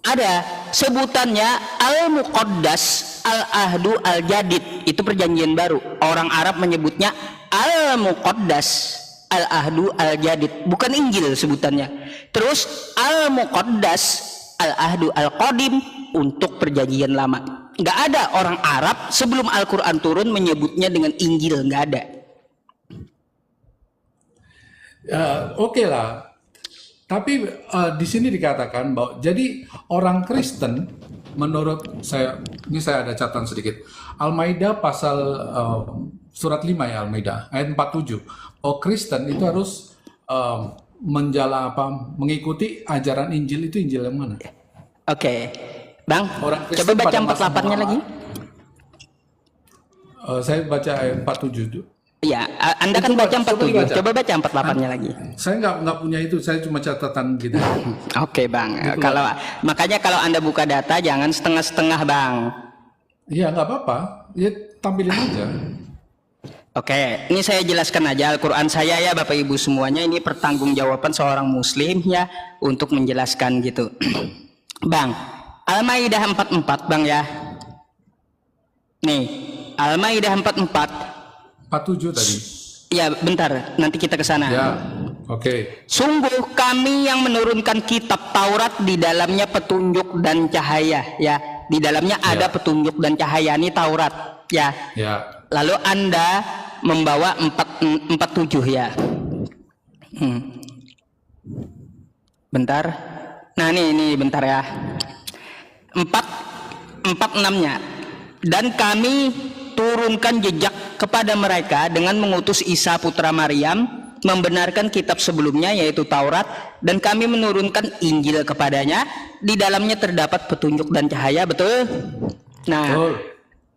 Ada sebutannya Al-Muqaddas, Al-Ahdu, Al-Jadid. Itu perjanjian baru. Orang Arab menyebutnya Al-Muqaddas, Al-Ahdu, Al-Jadid. Bukan Injil sebutannya. Terus Al-Muqaddas, Al-Ahdu, Al-Qadim untuk perjanjian lama. Nggak ada orang Arab sebelum Al-Quran turun menyebutnya dengan Injil. Nggak ada. Oke lah. Tapi di sini dikatakan bahwa jadi orang Kristen, menurut saya, ini saya ada catatan sedikit. Al-Maidah pasal surat 5 ya, Al-Maidah ayat 47. Oh, Kristen itu harus mengikuti ajaran Injil. Itu Injil yang mana? Oke. Bang, orang coba baca 48-nya lagi. Saya baca ayat 47. Iya, Anda kan baca 47. Coba baca 48-nya lagi. Saya nggak punya itu, saya cuma catatan gitu. Oke, Bang. Makanya kalau Anda buka data jangan setengah-setengah, Bang. Iya, nggak apa-apa. Ya tampilin aja. Oke, ini saya jelaskan aja Al-Quran saya ya Bapak Ibu semuanya. Ini pertanggungjawaban seorang Muslim ya untuk menjelaskan gitu. Bang, Al-Maidah 44, Bang ya. Nih, Al-Maidah 44. 47 tadi. Ya, bentar, nanti kita ke sana. Ya, oke. Sungguh kami yang menurunkan kitab Taurat di dalamnya petunjuk dan cahaya, ya. Di dalamnya ada petunjuk dan cahaya, ini Taurat, ya. Ya. Lalu Anda membawa 47 ya. Bentar. Nah, ini bentar ya. 46-nya. Dan kami turunkan jejak kepada mereka dengan mengutus Isa putra Maryam, membenarkan kitab sebelumnya yaitu Taurat, dan kami menurunkan Injil kepadanya. Di dalamnya terdapat petunjuk dan cahaya, betul?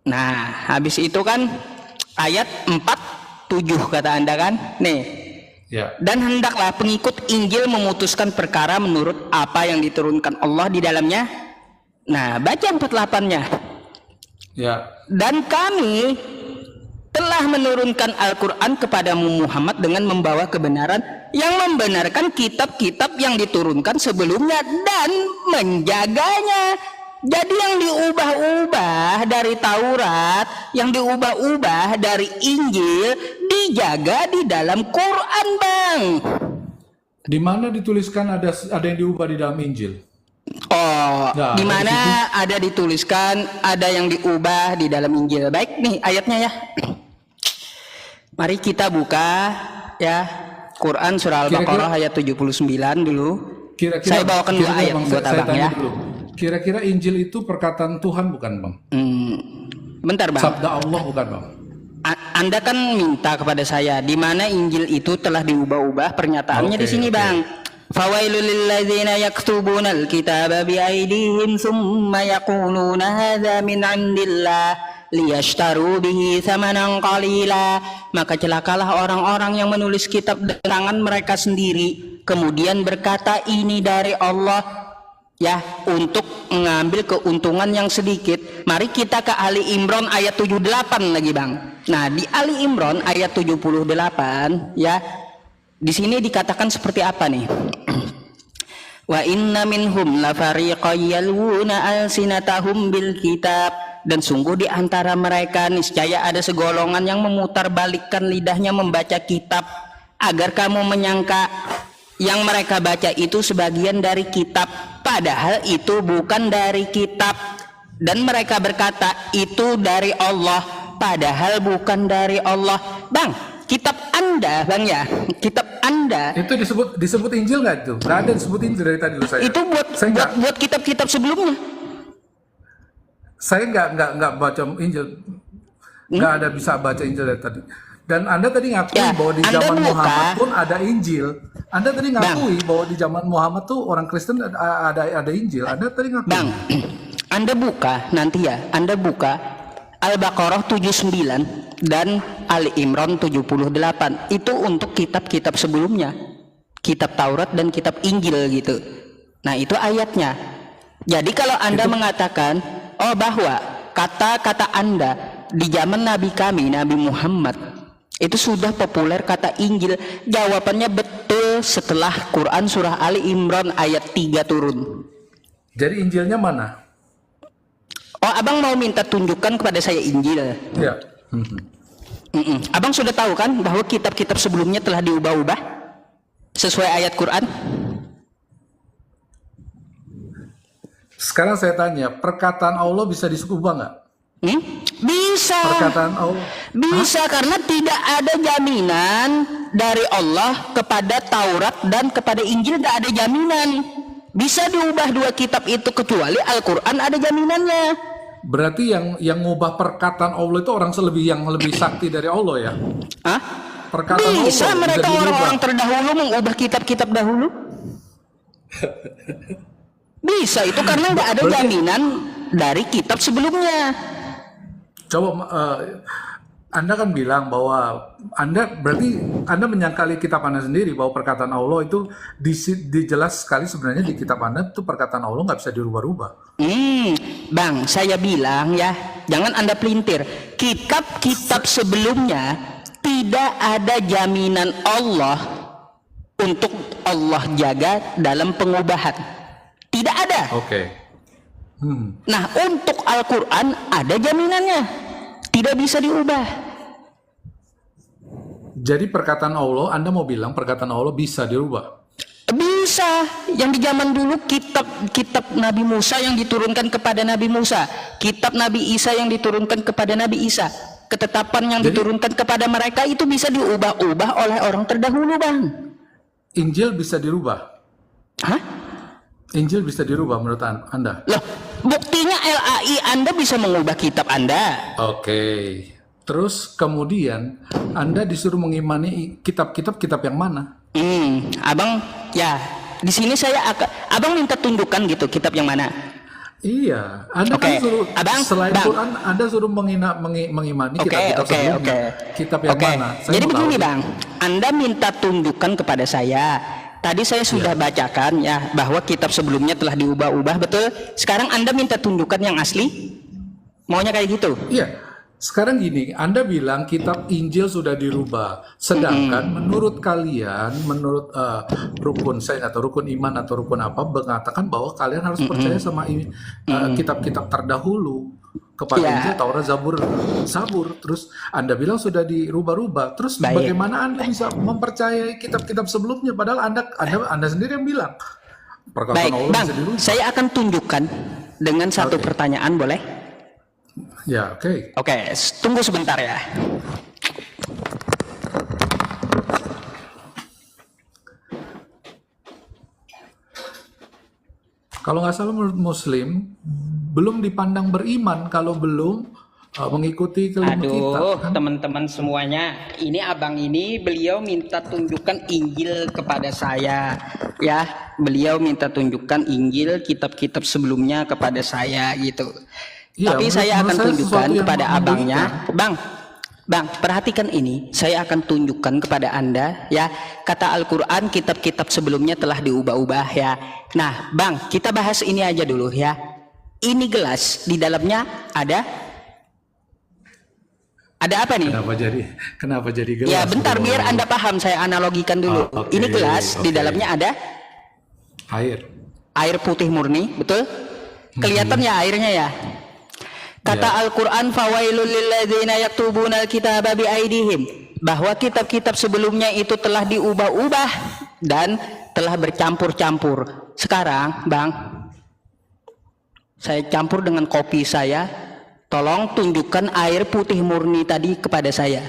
Nah, habis itu kan ayat 4:7 kata Anda kan? Nih. Ya. Dan hendaklah pengikut Injil memutuskan perkara menurut apa yang diturunkan Allah di dalamnya. Nah, baca 48-nya. Ya. Dan kami telah menurunkan Al-Quran kepadamu Muhammad dengan membawa kebenaran yang membenarkan kitab-kitab yang diturunkan sebelumnya dan menjaganya. Jadi yang diubah-ubah dari Taurat, yang diubah-ubah dari Injil dijaga di dalam Quran, Bang. Di mana dituliskan ada yang diubah di dalam Injil? Oh, Nah, di mana ada dituliskan ada yang diubah di dalam Injil. Baik nih ayatnya ya. Mari kita buka ya Quran surah Al-Baqarah ayat 79 dulu. Saya bawakan dua ayat buat Abang ya. Kira-kira Injil itu perkataan Tuhan bukan, Bang? Bentar, Bang. Sabda Allah bukan, Bang? Anda kan minta kepada saya di mana Injil itu telah diubah-ubah, pernyataannya di sini, Bang. Fawailul lilladzina yaktubuna alkitaba biaydihim thumma yaquluna hadza min 'indillah liyashtaru bihi thamanan qalila. Maka celakalah orang-orang yang menulis kitab dengan tangan mereka sendiri, kemudian berkata ini dari Allah, ya, untuk mengambil keuntungan yang sedikit. Mari kita ke Ali Imran ayat 78 lagi, Bang. Nah, di Ali Imran ayat 78 ya, di sini dikatakan seperti apa nih? Wa inna minhum lafariqan yalwuna alsinatahum bil kitab, dan sungguh di antara mereka niscaya ada segolongan yang memutarbalikkan lidahnya membaca kitab, agar kamu menyangka yang mereka baca itu sebagian dari kitab, padahal itu bukan dari kitab. Dan mereka berkata itu dari Allah, padahal bukan dari Allah. Bang, kitab Anda, Bang ya, kitab Anda itu disebut Injil nggak itu? Nggak ada disebut Injil dari tadi loh saya. itu buat kitab-kitab sebelumnya. Saya nggak baca Injil, nggak ada bisa baca Injil dari tadi. Dan Anda tadi ngakui Ya, bahwa di Anda zaman buka. Muhammad pun ada Injil. Anda tadi ngakui bahwa di zaman Muhammad tuh orang Kristen ada Injil. Anda tadi ngakui. Bang, Anda buka nanti ya, Anda buka Al-Baqarah 79 dan Ali Imran 78. Itu untuk kitab-kitab sebelumnya, kitab Taurat dan kitab Injil gitu. Nah, itu ayatnya. Jadi kalau Anda mengatakan bahwa kata-kata Anda di zaman Nabi kami, Nabi Muhammad, itu sudah populer kata Injil, jawabannya betul setelah Quran surah Ali Imran ayat 3 turun. Jadi Injilnya mana? Abang mau minta tunjukkan kepada saya Injil? Ya. Abang sudah tahu kan bahwa kitab-kitab sebelumnya telah diubah-ubah sesuai ayat Quran? Sekarang saya tanya, perkataan Allah bisa diubah nggak? Bisa. Perkataan Allah bisa. Karena tidak ada jaminan dari Allah kepada Taurat dan kepada Injil, tidak ada jaminan bisa diubah dua kitab itu, kecuali Al-Quran ada jaminannya. Berarti yang ngubah perkataan Allah itu orang yang lebih sakti dari Allah ya? Perkataan bisa Allah mereka orang-orang terdahulu mengubah kitab-kitab dahulu. Bisa itu karena nggak ada jaminan dari kitab sebelumnya. Coba Anda kan bilang bahwa Anda menyangkali kitab Anda sendiri bahwa perkataan Allah itu dijelas sekali sebenarnya di kitab Anda itu perkataan Allah nggak bisa dirubah-rubah. Bang, saya bilang ya, jangan Anda pelintir. Kitab-kitab sebelumnya tidak ada jaminan Allah untuk Allah jaga dalam pengubahan. Tidak ada. Oke. Nah, untuk Al-Quran ada jaminannya, tidak bisa diubah. Jadi perkataan Allah, Anda mau bilang perkataan Allah bisa dirubah? Bisa. Yang di zaman dulu kitab Nabi Musa yang diturunkan kepada Nabi Musa, kitab Nabi Isa yang diturunkan kepada Nabi Isa, ketetapan yang diturunkan kepada mereka itu bisa diubah-ubah oleh orang terdahulu, Bang. Injil bisa dirubah? Hah? Injil bisa dirubah menurut Anda? Loh, buktinya LAI Anda bisa mengubah kitab Anda. Oke. Terus kemudian Anda disuruh mengimani kitab-kitab yang mana? Abang ya di sini abang minta tunjukkan gitu kitab yang mana. Iya, Anda kan suruh selain Quran, Anda suruh mengimani kitab-kitab sebelumnya. Kitab yang mana? Jadi begini Bang, Anda minta tunjukkan kepada saya. Tadi saya sudah bacakan ya bahwa kitab sebelumnya telah diubah-ubah, betul? Sekarang Anda minta tunjukkan yang asli? Maunya kayak gitu? Iya. Sekarang gini, Anda bilang kitab Injil sudah dirubah, sedangkan menurut kalian, menurut rukun saya atau rukun iman atau rukun apa mengatakan bahwa kalian harus percaya sama kitab-kitab terdahulu kepada Injil, Taurat, Zabur. Terus Anda bilang sudah dirubah-rubah. Terus bagaimana Anda bisa mempercayai kitab-kitab sebelumnya? Padahal Anda sendiri yang bilang perkataan Allah Bang, bisa dirubah. saya akan tunjukkan dengan satu pertanyaan, boleh? Ya, oke. Tunggu sebentar ya. Kalau nggak salah menurut Muslim belum dipandang beriman kalau belum mengikuti kelima kitab. Kan? Teman-teman semuanya, ini abang ini beliau minta tunjukkan Injil kepada saya, ya. Beliau minta tunjukkan Injil, kitab-kitab sebelumnya kepada saya gitu. Ya, tapi saya akan tunjukkan kepada abangnya, Bang, perhatikan ini. Saya akan tunjukkan kepada Anda ya. Kata Al-Qur'an kitab-kitab sebelumnya telah diubah-ubah ya. Nah, Bang, kita bahas ini aja dulu ya. Ini gelas, di dalamnya ada apa nih? Kenapa jadi gelas? Ya, bentar biar Anda paham, saya analogikan dulu. Ini gelas, di dalamnya ada air. Air putih murni, betul? Kelihatannya airnya ya. Kata Al-Quran, fawailul lilladzina yaktubuna al-kitaba biaidihim, bahwa kitab-kitab sebelumnya itu telah diubah-ubah dan telah bercampur-campur. Sekarang, Bang, saya campur dengan kopi saya. Tolong tunjukkan air putih murni tadi kepada saya.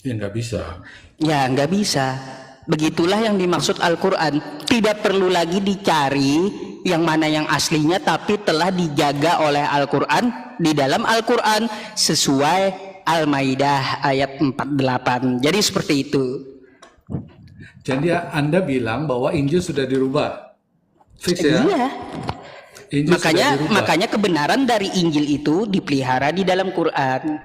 Ya nggak bisa. Ya nggak bisa. Begitulah yang dimaksud Al-Quran. Tidak perlu lagi dicari yang mana yang aslinya, tapi telah dijaga oleh Al-Quran di dalam Al-Quran sesuai Al-Maidah ayat 48. Jadi seperti itu. Jadi Anda bilang bahwa Injil sudah dirubah. Fix ya? Iya. Makanya kebenaran dari Injil itu dipelihara di dalam Quran.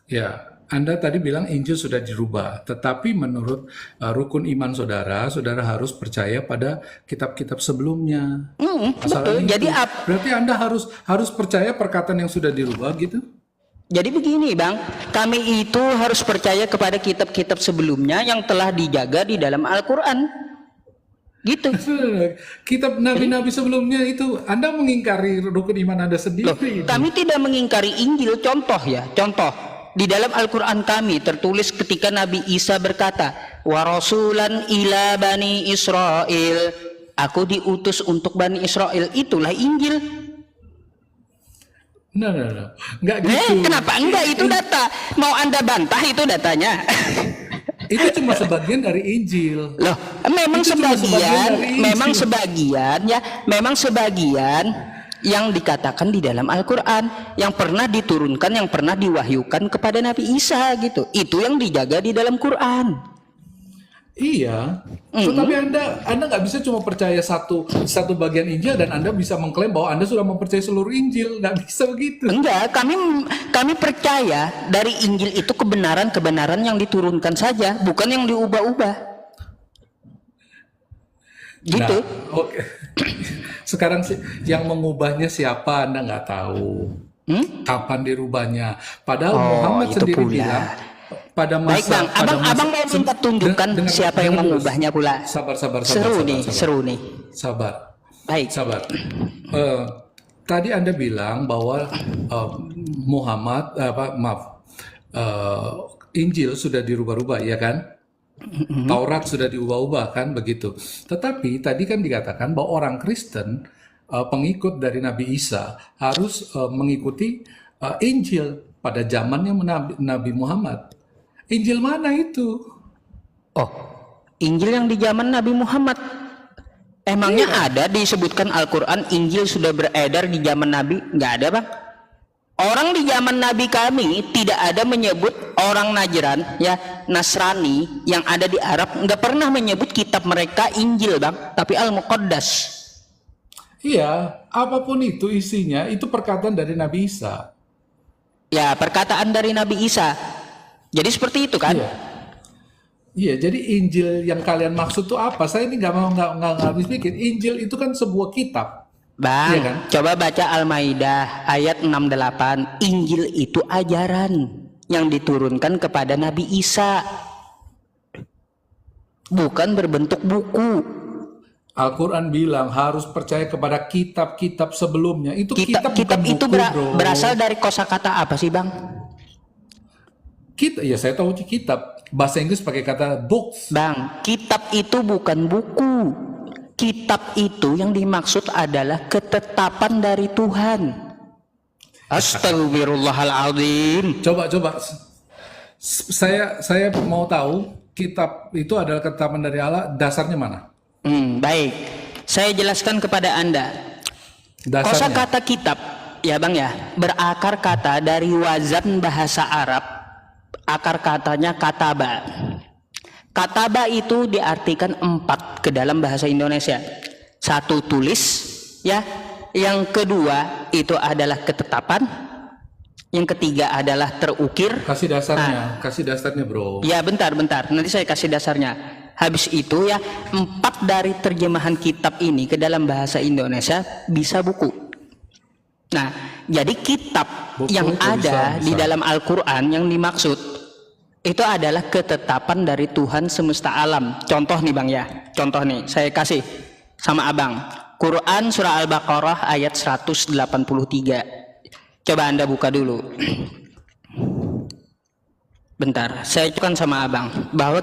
Ya, Anda tadi bilang Injil sudah dirubah, tetapi menurut rukun iman saudara harus percaya pada kitab-kitab sebelumnya. Betul. Jadi berarti Anda harus percaya perkataan yang sudah dirubah gitu? Jadi begini, Bang, kami itu harus percaya kepada kitab-kitab sebelumnya yang telah dijaga di dalam Al-Quran. Gitu. Kitab nabi-nabi sebelumnya itu Anda mengingkari rukun iman Anda sendiri. Kami tidak mengingkari Injil. Contoh di dalam Al-Quran kami tertulis ketika Nabi Isa berkata, wa rasulan ila bani Israel, aku diutus untuk Bani Israel. Itulah Injil. No. Nggak gitu. Kenapa enggak? Itu data. Mau Anda bantah itu datanya. Itu cuma sebagian dari Injil. Loh, memang sebagian yang dikatakan di dalam Al-Quran, yang pernah diturunkan, yang pernah diwahyukan kepada Nabi Isa gitu. Itu yang dijaga di dalam Quran. Iya, tetapi Anda nggak bisa cuma percaya satu bagian Injil dan Anda bisa mengklaim bahwa Anda sudah mempercayai seluruh Injil. Nggak bisa begitu. Enggak, kami percaya dari Injil itu kebenaran yang diturunkan saja, bukan yang diubah-ubah. Gitu. Nah, oke. Sekarang yang mengubahnya siapa Anda nggak tahu. Kapan dirubahnya? Padahal Muhammad sendiri bilang pada masa. Baik Bang, abang mau minta tunjukkan siapa yang mengubahnya pula. Sabar. Seru nih. Sabar. Baik. Sabar. Tadi Anda bilang bahwa Injil sudah dirubah-rubah, ya kan? Taurat sudah diubah-ubah, kan begitu. Tetapi tadi kan dikatakan bahwa orang Kristen, pengikut dari Nabi Isa harus mengikuti Injil pada zamannya Nabi Muhammad. Injil mana itu? Oh, Injil yang di zaman Nabi Muhammad. Emangnya Iya. ada disebutkan Al-Quran Injil sudah beredar di zaman Nabi? Nggak ada, Bang. Orang di zaman Nabi kami tidak ada menyebut orang Najran, ya Nasrani yang ada di Arab, nggak pernah menyebut kitab mereka Injil, Bang, tapi Al-Muqaddas. Iya, apapun itu isinya, itu perkataan dari Nabi Isa. Ya, perkataan dari Nabi Isa. Jadi seperti itu kan? Iya. Iya, jadi Injil yang kalian maksud tuh apa? Saya ini nggak habis pikir. Injil itu kan sebuah kitab. Bang, Iya kan? coba baca Al-Maidah ayat 68. Injil itu ajaran yang diturunkan kepada Nabi Isa. Bukan berbentuk buku. Al-Quran bilang harus percaya kepada kitab-kitab sebelumnya. Itu kitab Kitab bukan itu buku, bro. berasal dari kosakata apa sih, Bang? Ya saya tahu kitab. Bahasa Inggris pakai kata books. Bang, kitab itu bukan buku. Kitab itu yang dimaksud adalah ketetapan dari Tuhan. Astagfirullahaladzim. Coba. Saya mau tahu kitab itu adalah ketetapan dari Allah. Dasarnya mana? Baik, saya jelaskan kepada Anda. Dasarnya. Kosakata kitab, ya Bang ya, berakar kata dari wazan bahasa Arab. Akar katanya kataba. Kataba itu diartikan 4 ke dalam bahasa Indonesia. 1 tulis, ya. Yang kedua itu adalah ketetapan. Yang ketiga adalah terukir. Kasih dasarnya, bro. Ya bentar. Nanti saya kasih dasarnya. Habis itu ya 4 dari terjemahan kitab ini ke dalam bahasa Indonesia bisa buku. Nah, jadi kitab Buku yang itu ada bisa. di dalam Al-Quran yang dimaksud itu adalah ketetapan dari Tuhan semesta alam. Contoh nih Bang ya, contoh nih saya kasih sama Abang. Quran surah Al-Baqarah ayat 183. Coba Anda buka dulu. Bentar, saya cukupkan sama Abang bahwa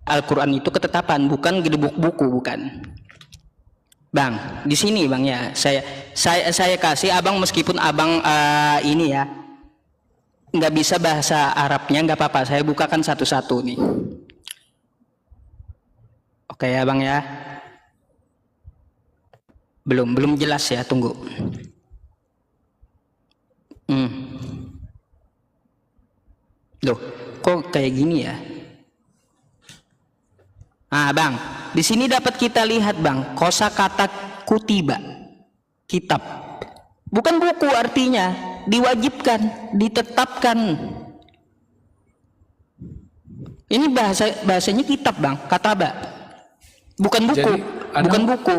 Al-Quran itu ketetapan, bukan gedebuk buku, bukan. Bang, di sini Bang ya, saya kasih Abang meskipun Abang ini ya nggak bisa bahasa Arabnya, nggak apa-apa, saya bukakan satu-satu nih. Oke ya Bang ya. Belum jelas ya, tunggu. Loh, kok kayak gini ya? Bang, di sini dapat kita lihat Bang, kosakata kutiba, kitab. Bukan buku artinya, diwajibkan, ditetapkan. Ini bahasanya kitab Bang, kataba. Bukan buku, bukan buku.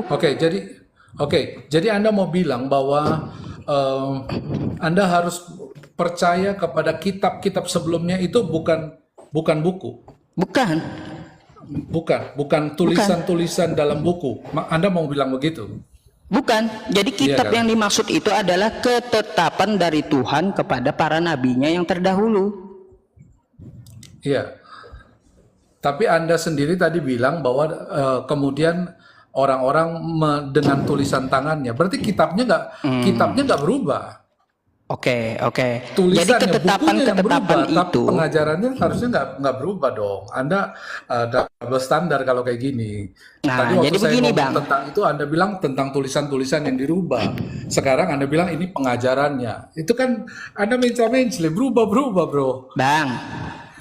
Jadi Anda mau bilang bahwa Anda harus percaya kepada kitab-kitab sebelumnya itu bukan buku. Bukan tulisan-tulisan dalam buku. Anda mau bilang begitu? Bukan. Jadi kitab Iya kan? yang dimaksud itu adalah ketetapan dari Tuhan kepada para nabinya yang terdahulu. Iya. Tapi Anda sendiri tadi bilang bahwa kemudian orang-orang dengan tulisan tangannya. Berarti kitabnya nggak berubah. Oke. Jadi Tulisannya, ketetapan berubah, itu, tapi pengajarannya harusnya nggak berubah dong. Anda double standar kalau kayak gini. Nah, Tadi waktu jadi saya begini, ngomong Bang. tentang itu, Anda bilang tentang tulisan-tulisan yang dirubah. Sekarang Anda bilang ini pengajarannya. Itu kan Anda mencapai berubah, bro. Bang,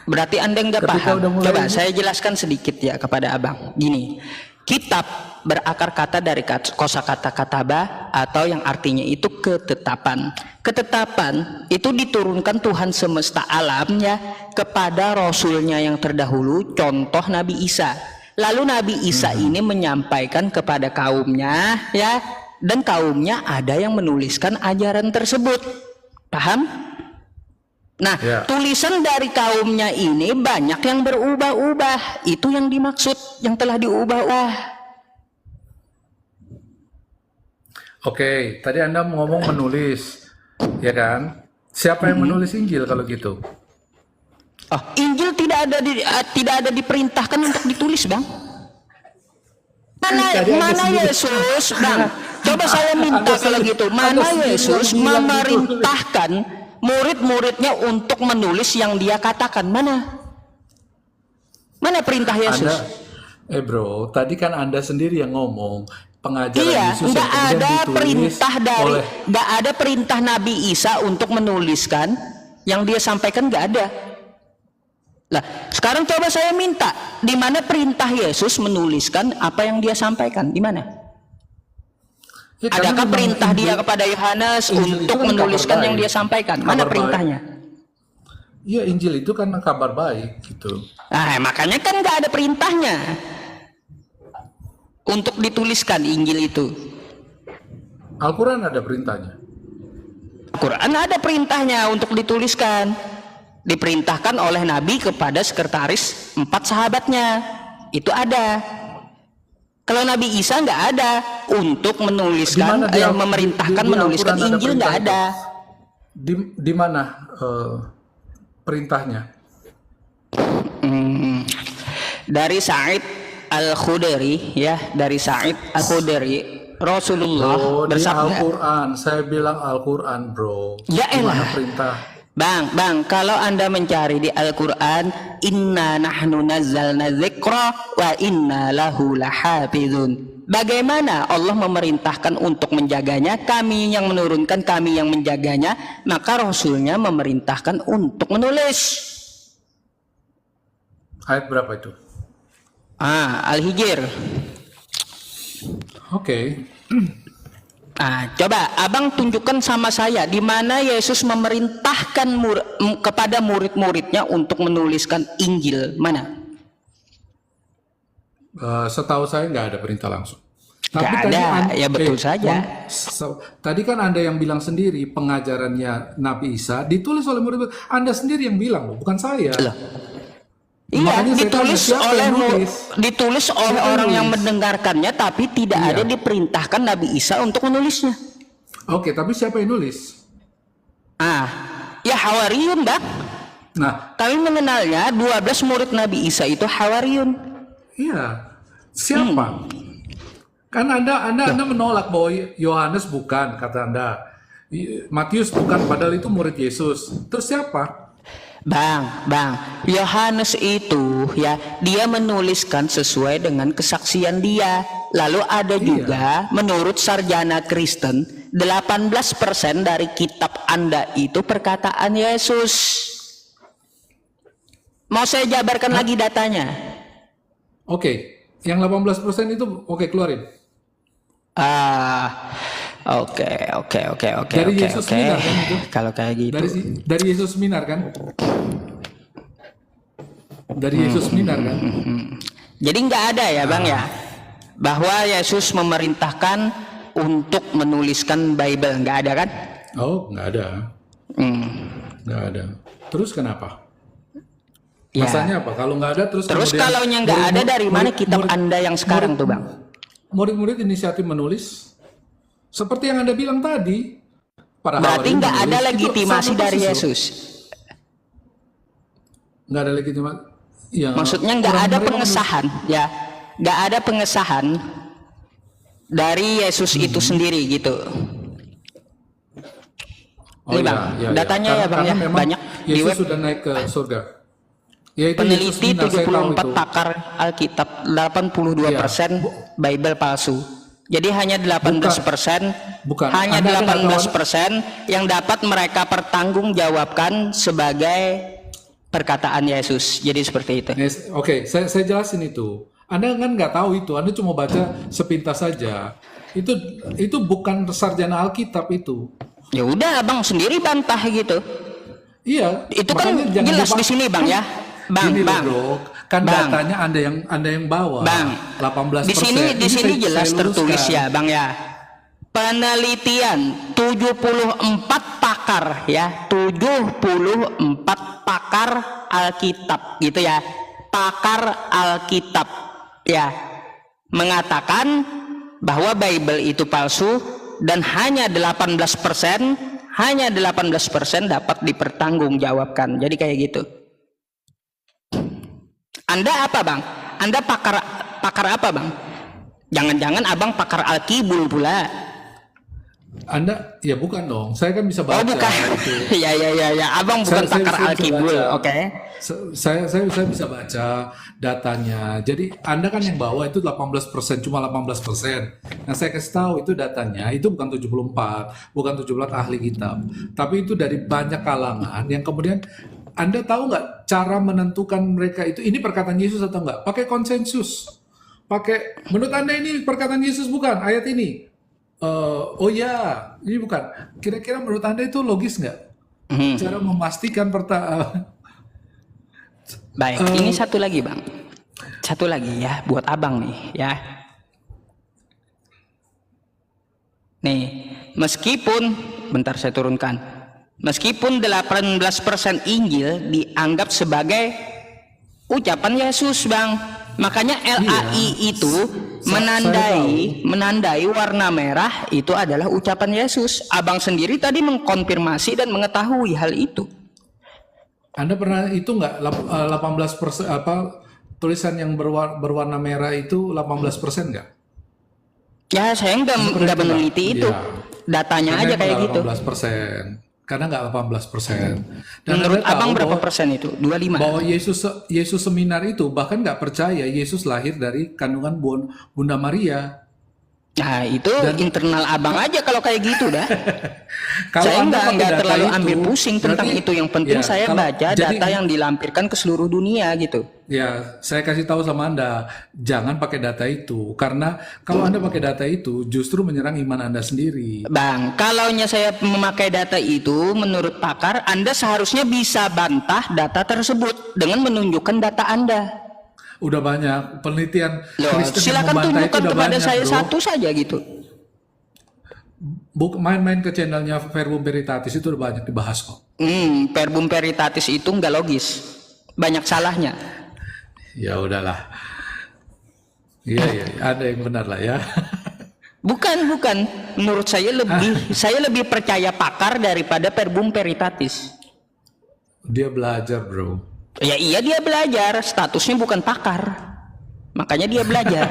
berarti Anda nggak Ketika paham. udah mulai Coba ini- saya jelaskan sedikit ya kepada Abang. Gini, kitab berakar kata dari kosakata kataba atau yang artinya itu ketetapan. Ketetapan itu diturunkan Tuhan semesta alam ya kepada Rasulnya yang terdahulu, contoh Nabi Isa. Lalu Nabi Isa ini menyampaikan kepada kaumnya ya, dan kaumnya ada yang menuliskan ajaran tersebut. Paham? Nah, Ya. tulisan dari kaumnya ini banyak yang berubah-ubah. Itu yang dimaksud, yang telah diubah-ubah. Oke, tadi Anda ngomong menulis, ya kan? Siapa yang menulis Injil kalau gitu? Oh, Injil tidak ada diperintahkan untuk ditulis, Bang. Tadi Anda Mana sendiri- Yesus, Bang? Coba saya minta Anda kalau sendiri- gitu. Anda Mana sendiri Yesus yang bilang gitu. memerintahkan murid-muridnya untuk menulis yang dia katakan? Mana perintah Yesus? Bro, tadi kan Anda sendiri yang ngomong pengajaran Iya, Yesus yang nggak kemudian ada ditulis perintah dari, oleh nggak ada perintah Nabi Isa untuk menuliskan yang dia sampaikan, nggak ada. Lah, sekarang coba saya minta, di mana perintah Yesus menuliskan apa yang dia sampaikan? Di mana? ya, karena Adakah memang perintah dia Injil- kepada Yohanes Injil itu untuk kan menuliskan kabar yang baik. dia sampaikan? Kabar Mana baik. perintahnya? Iya, Injil itu kan kabar baik gitu. Nah, makanya kan nggak ada perintahnya untuk dituliskan Injil itu. Al-Quran ada perintahnya. Quran ada perintahnya untuk dituliskan. Diperintahkan oleh Nabi kepada sekretaris 4 sahabatnya. Itu ada. Kalau Nabi Isa nggak ada untuk menuliskan, Di mana memerintahkan di menuliskan Al-Quran ada Injil, nggak perintah ada. Di mana perintahnya? Dari Sa'id Al-Khudri, ya, dari Sa'id Al-Khudri, Rasulullah Oh, di bersabda. Al-Quran. Saya bilang Al-Quran, bro. Ya Di mana elah. perintah? Bang, kalau Anda mencari di Al-Quran, inna nahnu nazzalna dzikra wa inna lahu lahafizun. Bagaimana Allah memerintahkan untuk menjaganya, kami yang menurunkan, kami yang menjaganya, maka Rasulnya memerintahkan untuk menulis. Ayat berapa itu? Al-Hijr. Oke. Coba abang tunjukkan sama saya di mana Yesus memerintahkan kepada murid-muridnya untuk menuliskan Injil, mana? Setahu saya nggak ada perintah langsung. Nggak ada, ya betul saja. Tadi kan Anda yang bilang sendiri pengajarannya Nabi Isa ditulis oleh murid-murid. Anda sendiri yang bilang, loh, bukan saya. Loh. Iya, Makanya saya tanya, ditulis siapa oleh yang nulis? ditulis oleh Siapa yang orang yang nulis? mendengarkannya, tapi tidak Iya. ada diperintahkan Nabi Isa untuk menulisnya. Oke, tapi siapa yang nulis? Ya Hawariyun, Bang. Nah, Kami mengenalnya 12 murid Nabi Isa itu Hawariyun. iya. Siapa? Kan Anda menolak bahwa Yohanes bukan, kata Anda. Matius bukan, padahal itu murid Yesus. Terus siapa? Bang, Yohanes itu ya, dia menuliskan sesuai dengan kesaksian dia. Lalu ada juga menurut sarjana Kristen, 18% dari kitab Anda itu perkataan Yesus. Mau saya jabarkan lagi datanya? Oke, yang 18% itu oke, keluarin. Oke. Dari Yesus Seminar kan itu? Kalau kayak gitu. Dari Yesus Seminar kan? Dari Yesus Seminar kan? Jadi nggak ada ya Bang ya, bahwa Yesus memerintahkan untuk menuliskan Bible, nggak ada kan? Oh, nggak ada. Nggak ada. Terus kenapa? Ya. Masanya apa? Kalau nggak ada terus kemudian kalau yang nggak ada, dari mana kitab Anda yang sekarang tuh Bang? Murid-murid inisiatif menulis seperti yang Anda bilang tadi. Para Berarti Hawariyun nggak ada menulis, itu legitimasi sama dari persis loh. Yesus. Nggak ada legitimasi. Ya, Maksudnya nggak orang ada mereka pengesahan, ya, nggak ada pengesahan dari Yesus itu sendiri gitu. Ini Bang, datanya ya Bang ya, memang banyak di Yesus web. sudah naik ke surga. Ya, itu Yesus Peneliti Seminar, saya tahu 74 itu. pakar Alkitab, 82% Bible palsu. Jadi hanya 18%, Bukan. hanya Anda ada 18% yang dapat mereka pertanggungjawabkan sebagai perkataan Yesus. Jadi seperti itu. Yes, Oke, saya jelasin itu. Anda kan nggak tahu itu, Anda cuma baca sepintas saja. Itu bukan sarjana Alkitab itu. Ya udah, Abang sendiri bantah gitu. Iya. Itu kan makanya jangan jelas lupa- di sini Bang ya. Bang, Gini loh, Bang. bro. Kan Bang. datanya Anda yang bawa. Bang, 18%. di sini Ini jelas saya tertulis luruskan. ya, Bang ya. Penelitian 74 pakar ya, 74 pakar Alkitab gitu ya. Pakar Alkitab ya mengatakan bahwa Bible itu palsu dan hanya 18% dapat dipertanggungjawabkan. Jadi kayak gitu. Anda apa Bang? Anda pakar apa Bang? Jangan-jangan Abang pakar Alkibul pula? Anda ya bukan dong. Saya kan bisa baca. Oh bukan. Itu. Ya. Abang bukan Saya pakar bisa Alkibul. baca. Oke. Saya bisa baca datanya. Jadi Anda kan yang bawa itu 18%, cuma 18%. Nah, saya kasih tahu itu datanya, itu bukan 74, bukan 17 ahli kitab. Tapi itu dari banyak kalangan yang kemudian Anda tahu nggak cara menentukan mereka itu ini perkataan Yesus atau nggak? Pakai konsensus. Menurut Anda ini perkataan Yesus bukan ayat ini? Oh ya, ini bukan. Kira-kira menurut Anda itu logis nggak? Cara memastikan Baik, ini satu lagi Bang. Satu lagi ya, buat Abang nih ya. Nih, meskipun, bentar saya turunkan. Meskipun 18% Injil dianggap sebagai ucapan Yesus Bang. Makanya LAI itu menandai warna merah itu adalah ucapan Yesus. Abang sendiri tadi mengkonfirmasi dan mengetahui hal itu. Anda pernah itu nggak 18% tulisan yang berwarna merah itu 18% nggak? Ya saya nggak meneliti itu. Ya. Datanya aja kayak gitu. 18%. Karena nggak 18%. Dan menurut Abang berapa persen itu? 25? Bahwa Yesus seminar itu bahkan nggak percaya Yesus lahir dari kandungan Bunda Maria. Nah itu internal Abang aja kalau kayak gitu dah. Kalau saya nggak terlalu itu, ambil pusing tentang itu. Yang penting saya baca data yang dilampirkan ke seluruh dunia gitu. Ya, saya kasih tahu sama Anda, jangan pakai data itu. Karena kalau Anda pakai data itu, justru menyerang iman Anda sendiri. Bang, kalaunya saya memakai data itu, menurut pakar, Anda seharusnya bisa bantah data tersebut dengan menunjukkan data Anda. Udah banyak penelitian Kristen silakan yang membantah itu tunjukkan udah kepada banyak, saya bro. satu saja gitu. Main-main ke channelnya Verbum Veritatis itu udah banyak dibahas kok. Verbum Veritatis itu nggak logis, banyak salahnya. Ya udahlah. Iya, ada yang benar lah ya. Bukan. Menurut saya lebih percaya pakar daripada Verbum Veritatis. Dia belajar, bro. Ya iya dia belajar, statusnya bukan pakar. Makanya dia belajar.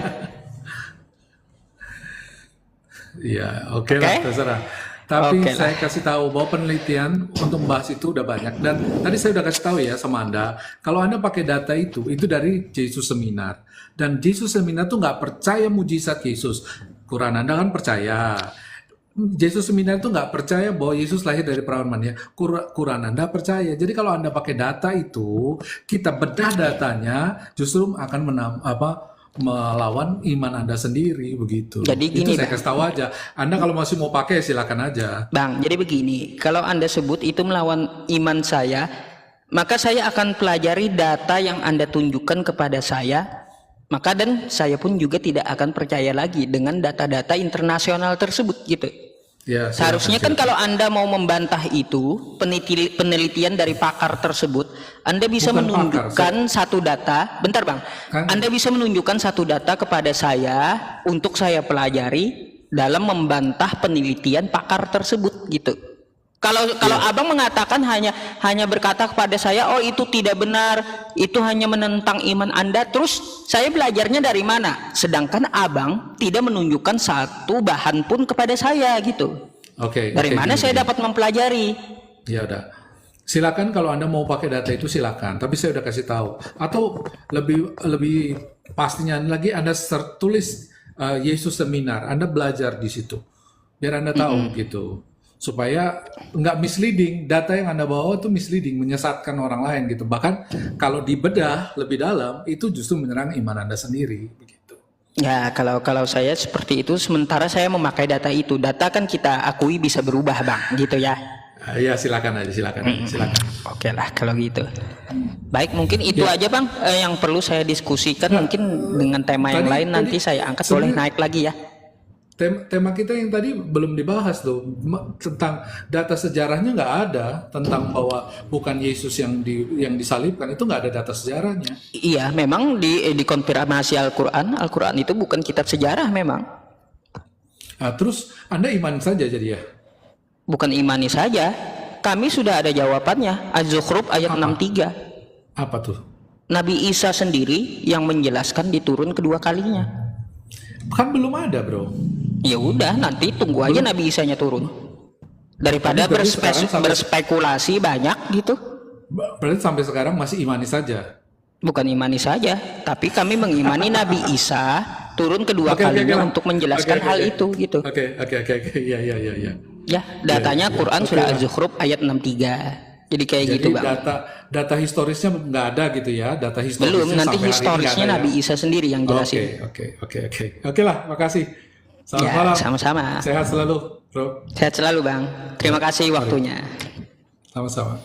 Ya, oke lah, terserah. Tapi saya kasih tahu bahwa penelitian untuk membahas itu udah banyak. Dan tadi saya udah kasih tahu ya sama Anda, kalau Anda pakai data itu dari Jesus Seminar. Dan Jesus Seminar tuh nggak percaya mujizat Yesus. Quran Anda kan percaya. Jesus Seminar itu nggak percaya bahwa Yesus lahir dari perawan mania. Quran Anda percaya. Jadi kalau Anda pakai data itu, kita bedah datanya, justru akan melawan iman Anda sendiri begitu. Jadi gini, itu saya kasih tahu aja. Anda kalau masih mau pakai silakan aja. Bang, jadi begini, kalau Anda sebut itu melawan iman saya, maka saya akan pelajari data yang Anda tunjukkan kepada saya. Maka dan saya pun juga tidak akan percaya lagi dengan data-data internasional tersebut gitu. Ya, seharusnya kan kalau Anda mau membantah itu penelitian dari pakar tersebut, Anda bisa menunjukkan satu data. Bentar Bang, Anda bisa menunjukkan satu data kepada saya untuk saya pelajari dalam membantah penelitian pakar tersebut gitu. Kalau Abang mengatakan hanya berkata kepada saya, oh itu tidak benar, itu hanya menentang iman Anda, terus saya belajarnya dari mana? Sedangkan Abang tidak menunjukkan satu bahan pun kepada saya gitu. Dari mana saya dapat mempelajari? Ya udah. Silakan kalau Anda mau pakai data itu silakan, tapi saya udah kasih tahu. Atau lebih pastinya lagi Anda tulis Yesus Seminar, Anda belajar di situ. Biar Anda tahu gitu. Supaya nggak misleading, data yang Anda bawa itu misleading, menyesatkan orang lain gitu. Bahkan kalau dibedah lebih dalam, itu justru menyerang iman Anda sendiri begitu. Ya, kalau saya seperti itu, sementara saya memakai data itu. Data kan kita akui bisa berubah Bang, gitu ya. Ya silakan aja, silakan. Oke lah kalau gitu. Baik, mungkin itu aja Bang yang perlu saya diskusikan. Mungkin dengan tema yang lain nanti saya angkat, boleh naik lagi ya. Tema kita yang tadi belum dibahas loh, tentang data sejarahnya nggak ada, tentang bahwa bukan Yesus yang disalibkan, itu nggak ada data sejarahnya. Iya, memang dikonfirmasi Al-Quran itu bukan kitab sejarah memang. Nah, terus Anda iman saja jadi ya? Bukan imani saja, kami sudah ada jawabannya. Az-Zukhruf ayat 63. Apa tuh? Nabi Isa sendiri yang menjelaskan diturun kedua kalinya. Kan belum ada bro. Ya udah, nanti tunggu aja Nabi Isanya turun. Daripada berspekulasi banyak gitu. Berarti sampai sekarang masih imani saja. Bukan imani saja, tapi kami mengimani Nabi Isa turun kedua kalinya untuk menjelaskan hal itu gitu. Oke. Ya. Ya, datanya Quran surah Az-Zukhruf ayat 63. Jadi kayak gitu, Bang. Data historisnya nggak ada gitu ya, data historisnya Belum, nanti sampai hari ini historisnya nggak ada Nabi Isa sendiri yang jelasin. Oke lah, makasih. Selamat malam. Sama-sama. Sehat selalu, Bro. Sehat selalu, Bang. Terima kasih waktunya. Sama-sama.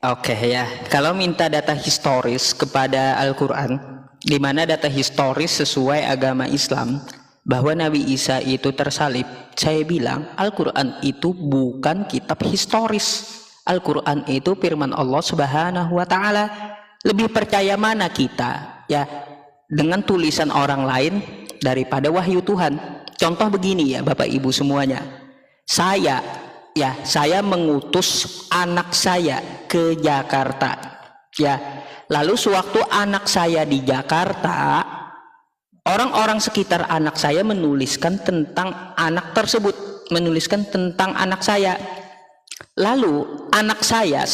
Oke ya, kalau minta data historis kepada Al-Quran, di mana data historis sesuai agama Islam, bahwa Nabi Isa itu tersalib, saya bilang Al-Quran itu bukan kitab historis. Al-Quran itu firman Allah Subhanahu wa Ta'ala. Lebih percaya mana kita ya dengan tulisan orang lain daripada wahyu Tuhan? Contoh begini ya Bapak Ibu semuanya, saya mengutus anak saya ke Jakarta ya, lalu sewaktu anak saya di Jakarta, orang-orang sekitar anak saya menuliskan tentang anak tersebut, menuliskan tentang anak saya. Lalu anak saya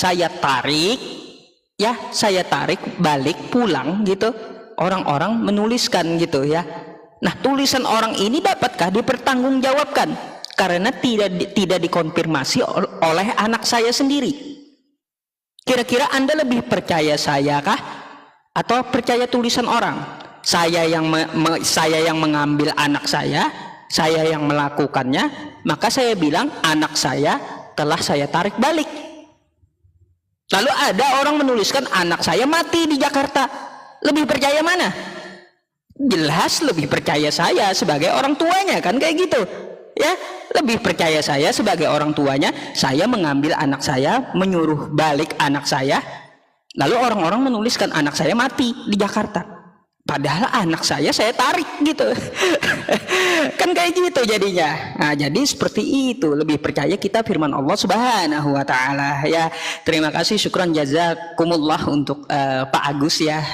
tarik balik pulang gitu. Orang-orang menuliskan gitu ya. Nah, tulisan orang ini dapatkah dipertanggungjawabkan? Karena tidak dikonfirmasi oleh anak saya sendiri. Kira-kira Anda lebih percaya saya kah atau percaya tulisan orang? Saya yang mengambil anak saya yang melakukannya, maka saya bilang anak saya telah saya tarik balik. Lalu ada orang menuliskan anak saya mati di Jakarta. Lebih percaya mana? Jelas lebih percaya saya sebagai orang tuanya, kan kayak gitu. Ya, lebih percaya saya sebagai orang tuanya. Saya mengambil anak saya, menyuruh balik anak saya. Lalu orang-orang menuliskan anak saya mati di Jakarta. Padahal anak saya tarik gitu. Kan kayak gitu jadinya. Nah, jadi seperti itu, lebih percaya kita firman Allah Subhanahu wa Ta'ala ya. Terima kasih, syukran jazakumullah untuk Pak Agus ya.